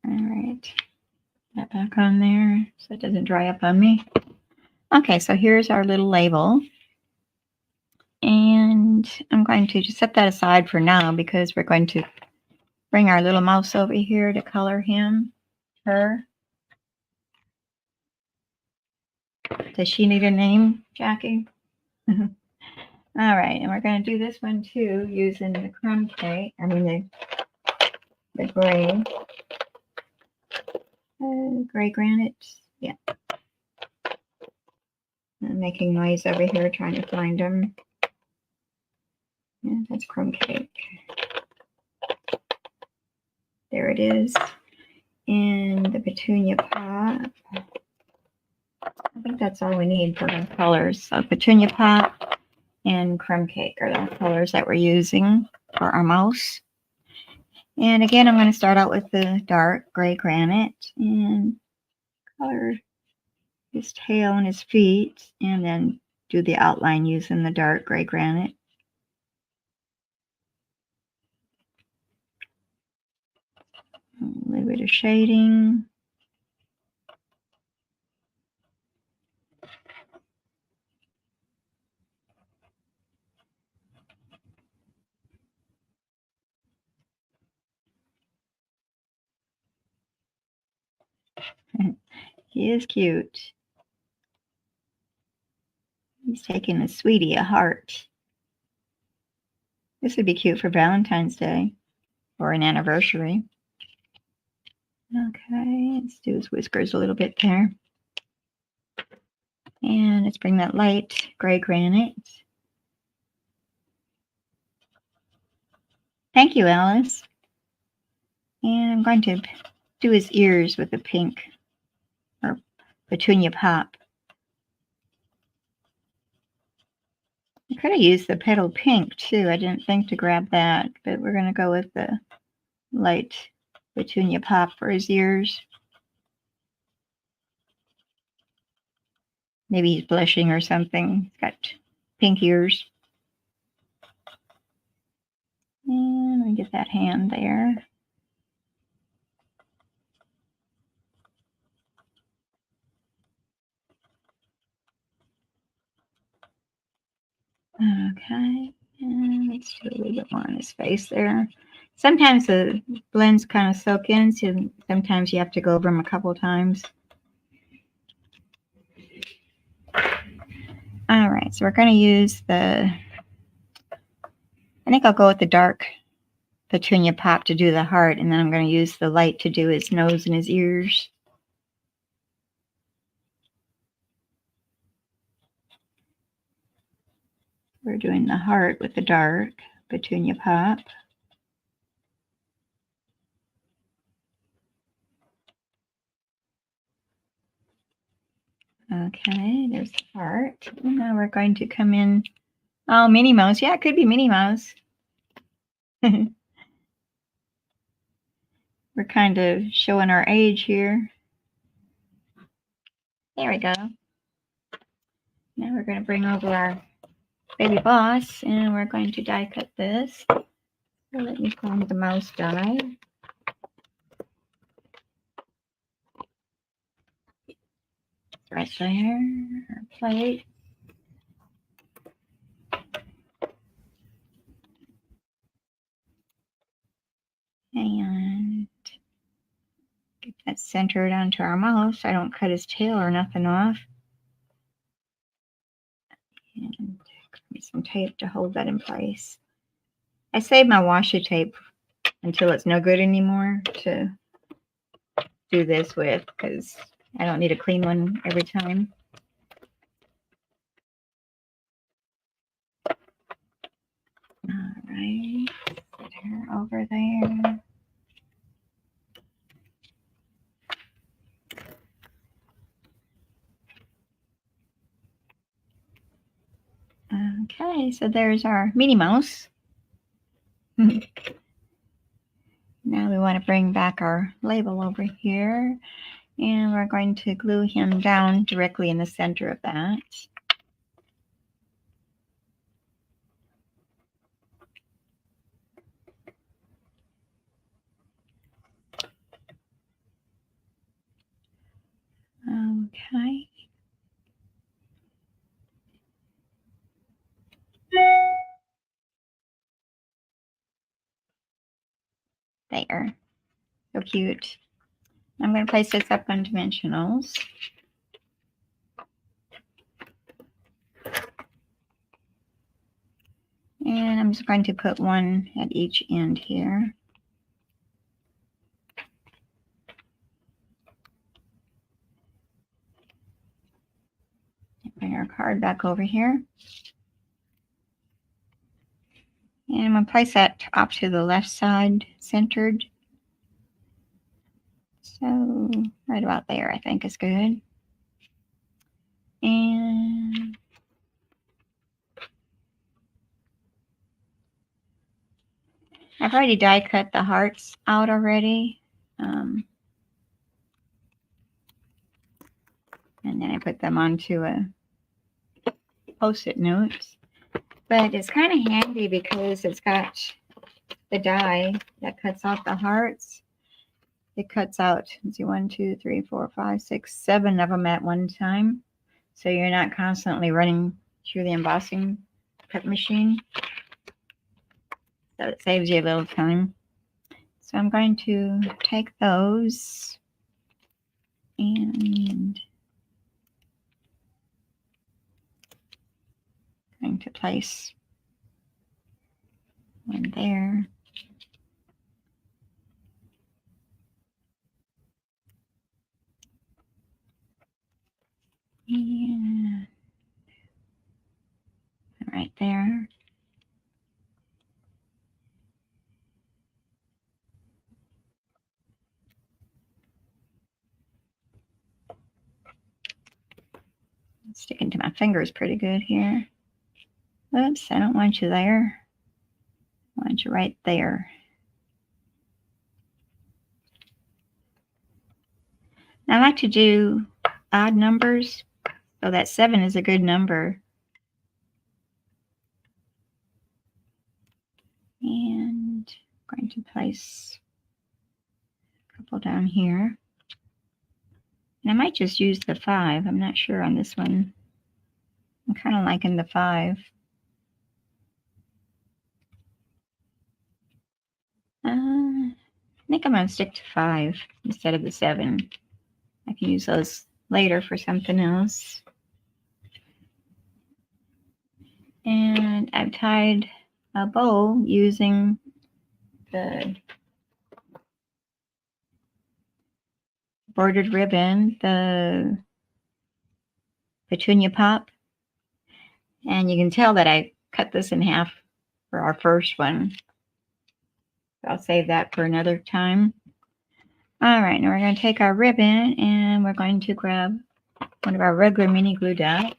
All right. That back on there so it doesn't dry up on me. Okay, so here's our little label. And I'm going to just set that aside for now because we're going to bring our little mouse over here to color him, her. Does she need a name, Jackie? All right, and we're going to do this one too using the crumb cake. I mean the gray granite. Yeah. I'm making noise over here trying to find them. Yeah, that's crumb cake. There it is. And the petunia pop. I think that's all we need for the colors. So petunia pop and crumb cake are the colors that we're using for our mouse. And again, I'm going to start out with the dark gray granite and color his tail and his feet, and then do the outline using the dark gray granite. A little bit of shading. He is cute. He's taking a sweetie, a heart. This would be cute for Valentine's Day or an anniversary. Okay, let's do his whiskers a little bit there. And let's bring that light gray granite. Thank you, Alice. And I'm going to do his ears with the pink or petunia pop. I could have used the petal pink too. I didn't think to grab that, but we're going to go with the light petunia pop for his ears. Maybe he's blushing or something. He's got pink ears. And let me get that hand there. Okay, and let's do a little bit more on his face there. Sometimes the blends kind of soak in, so sometimes you have to go over them a couple of times. All right, so we're going to use I think I'll go with the dark petunia pop to do the heart, and then I'm going to use the light to do his nose and his ears. We're doing the heart with the dark petunia pop. Okay, there's the heart. And now we're going to come in. Oh, Minnie Mouse. Yeah, it could be Minnie Mouse. We're kind of showing our age here. There we go. Now we're going to bring over our baby boss, and we're going to die cut this. So let me find the mouse die. right there, our plate. And get that centered onto our mouse. I don't cut his tail or nothing off. And some tape to hold that in place. I save my washi tape until it's no good anymore to do this with, because I don't need a clean one every time. All right, put her over there. Okay, so there's our Minnie Mouse. Now we want to bring back our label over here, and we're going to glue him down directly in the center of that. Okay. There. So cute. I'm going to place this up on dimensionals. And I'm just going to put one at each end here. Bring our card back over here. And I'm going to place that up to the left side, centered. So right about there, I think is good. And I've already die cut the hearts out already. And then I put them onto a Post-it note. But it's kind of handy because it's got the die that cuts out the hearts. It cuts out, let's see, 1, 2, 3, 4, 5, 6, 7 of them at one time. So you're not constantly running through the embossing cut machine. So it saves you a little time. So I'm going to take those and going to place one there. And right there. Sticking to my fingers pretty good here. Oops, I don't want you there. I want you right there. I like to do odd numbers, so that 7 is a good number. And I'm going to place a couple down here. And I might just use the 5. I'm not sure on this one. I'm kind of liking the 5. I think I'm going to stick to 5 instead of the 7. I can use those later for something else. And I've tied a bow using the bordered ribbon, the petunia pop. And you can tell that I cut this in half for our first one. So I'll save that for another time. All right, now we're going to take our ribbon and we're going to grab one of our regular mini glue dots.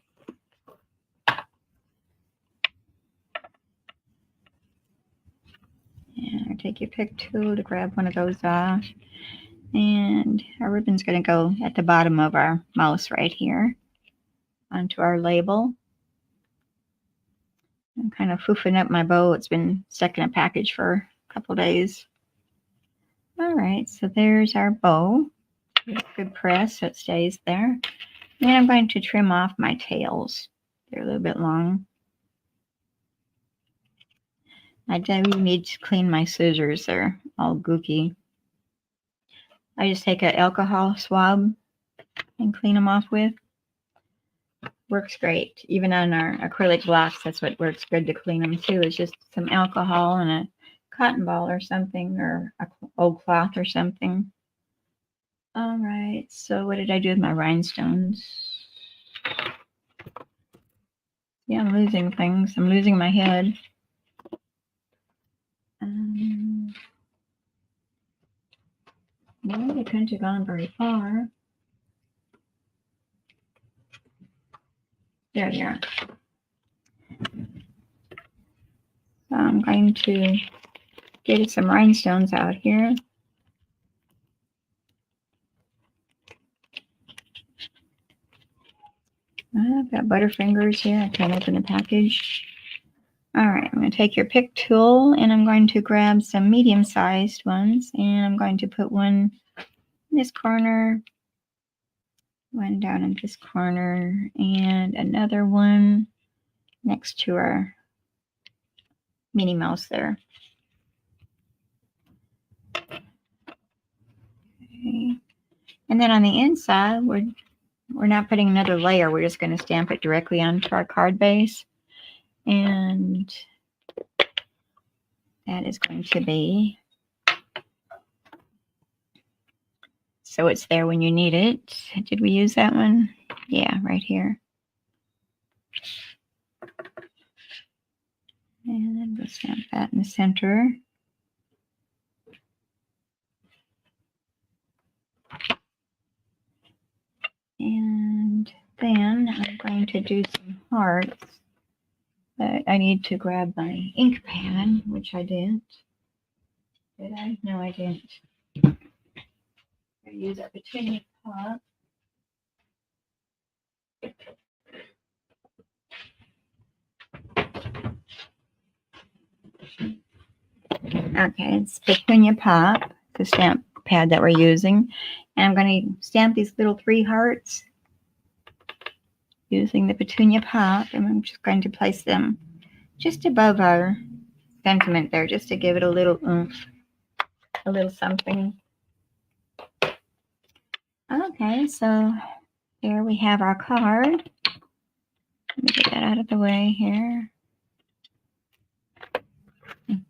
And take your pick tool to grab one of those off. And our ribbon's going to go at the bottom of our mouse right here onto our label. I'm kind of foofing up my bow. It's been stuck in a package for a couple days. All right, so there's our bow. Good press so it stays there. And I'm going to trim off my tails. They're a little bit long. I do need to clean my scissors. They're all gooky. I just take an alcohol swab and clean them off with. Works great. Even on our acrylic blocks, that's what works good to clean them too. It's just some alcohol and a cotton ball or something, or an old cloth or something. All right, so what did I do with my rhinestones? Yeah, I'm losing things. I'm losing my head. No, they couldn't have gone very far. There they are. So I'm going to get some rhinestones out here. I've got Butterfingers here. I can't open the package. All right, I'm going to take your pick tool and I'm going to grab some medium-sized ones, and I'm going to put one in this corner, one down in this corner, and another one next to our Minnie Mouse there. Okay. And then on the inside, we're not putting another layer. We're just going to stamp it directly onto our card base. And that is going to be, so it's there when you need it. Did we use that one? Yeah, right here. And we'll stamp that in the center. And then I'm going to do some hearts. But I need to grab my ink pad, which I didn't. Did I? No, I didn't. I use a petunia pot. Okay, it's petunia pop, the stamp pad that we're using. And I'm going to stamp these little 3 hearts using the petunia pop, and I'm just going to place them just above our sentiment there, just to give it a little oomph, a little something. Okay, so there we have our card. Let me get that out of the way here. You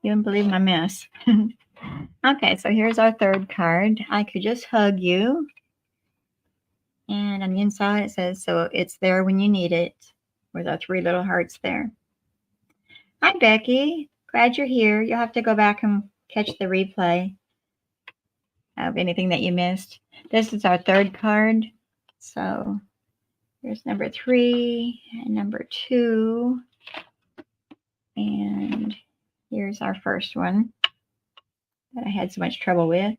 don't believe my mess. Okay, so here's our 3rd card. I could just hug you. And on the inside it says, so it's there when you need it, with our 3 little hearts there. Hi, Becky. Glad you're here. You'll have to go back and catch the replay of anything that you missed. This is our 3rd card. So here's number 3 and number 2. And here's our first one that I had so much trouble with.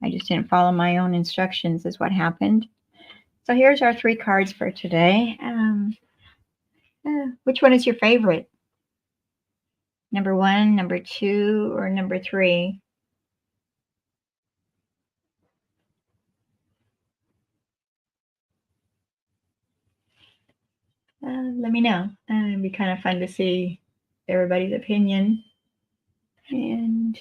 I just didn't follow my own instructions is what happened. So here's our 3 cards for today. Which one is your favorite? Number 1, number 2, or number 3? Let me know. It'd be kind of fun to see everybody's opinion. And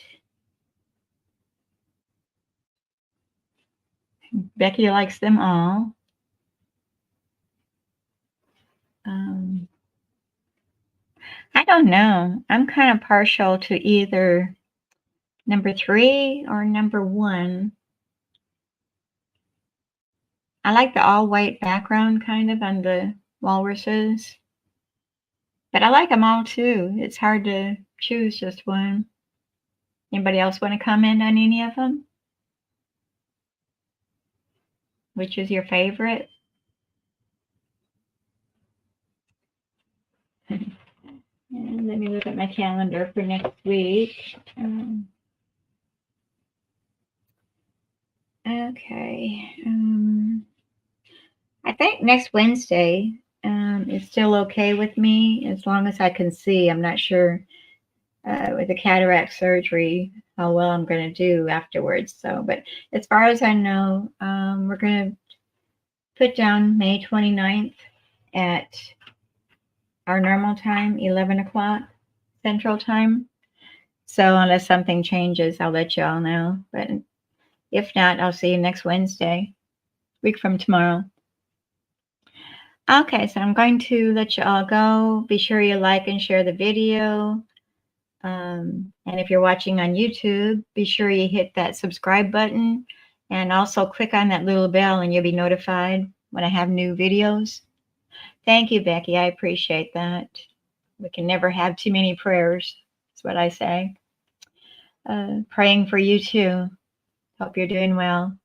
Becky likes them all. I don't know. I'm kind of partial to either number 3 or number 1. I like the all white background kind of on the walruses. But I like them all too. It's hard to choose just one. Anybody else want to comment on any of them? Which is your favorite? And let me look at my calendar for next week. Okay. I think next Wednesday is still okay with me as long as I can see. I'm not sure with the cataract surgery how well I'm going to do afterwards. So, but as far as I know, we're going to put down May 29th at our normal time, 11 o'clock Central Time. So unless something changes, I'll let you all know. But if not, I'll see you next Wednesday, week from tomorrow. Okay, so I'm going to let you all go. Be sure you like and share the video. And if you're watching on YouTube, be sure you hit that subscribe button and also click on that little bell and you'll be notified when I have new videos. Thank you, Becky. I appreciate that. We can never have too many prayers. That's what I say. Praying for you too. Hope you're doing well.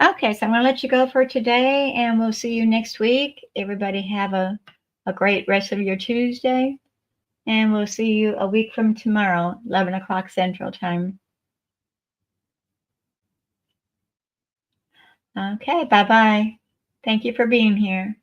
Okay, so I'm going to let you go for today, and we'll see you next week. Everybody have a great rest of your Tuesday, and we'll see you a week from tomorrow, 11 o'clock Central Time. Okay, bye-bye. Thank you for being here.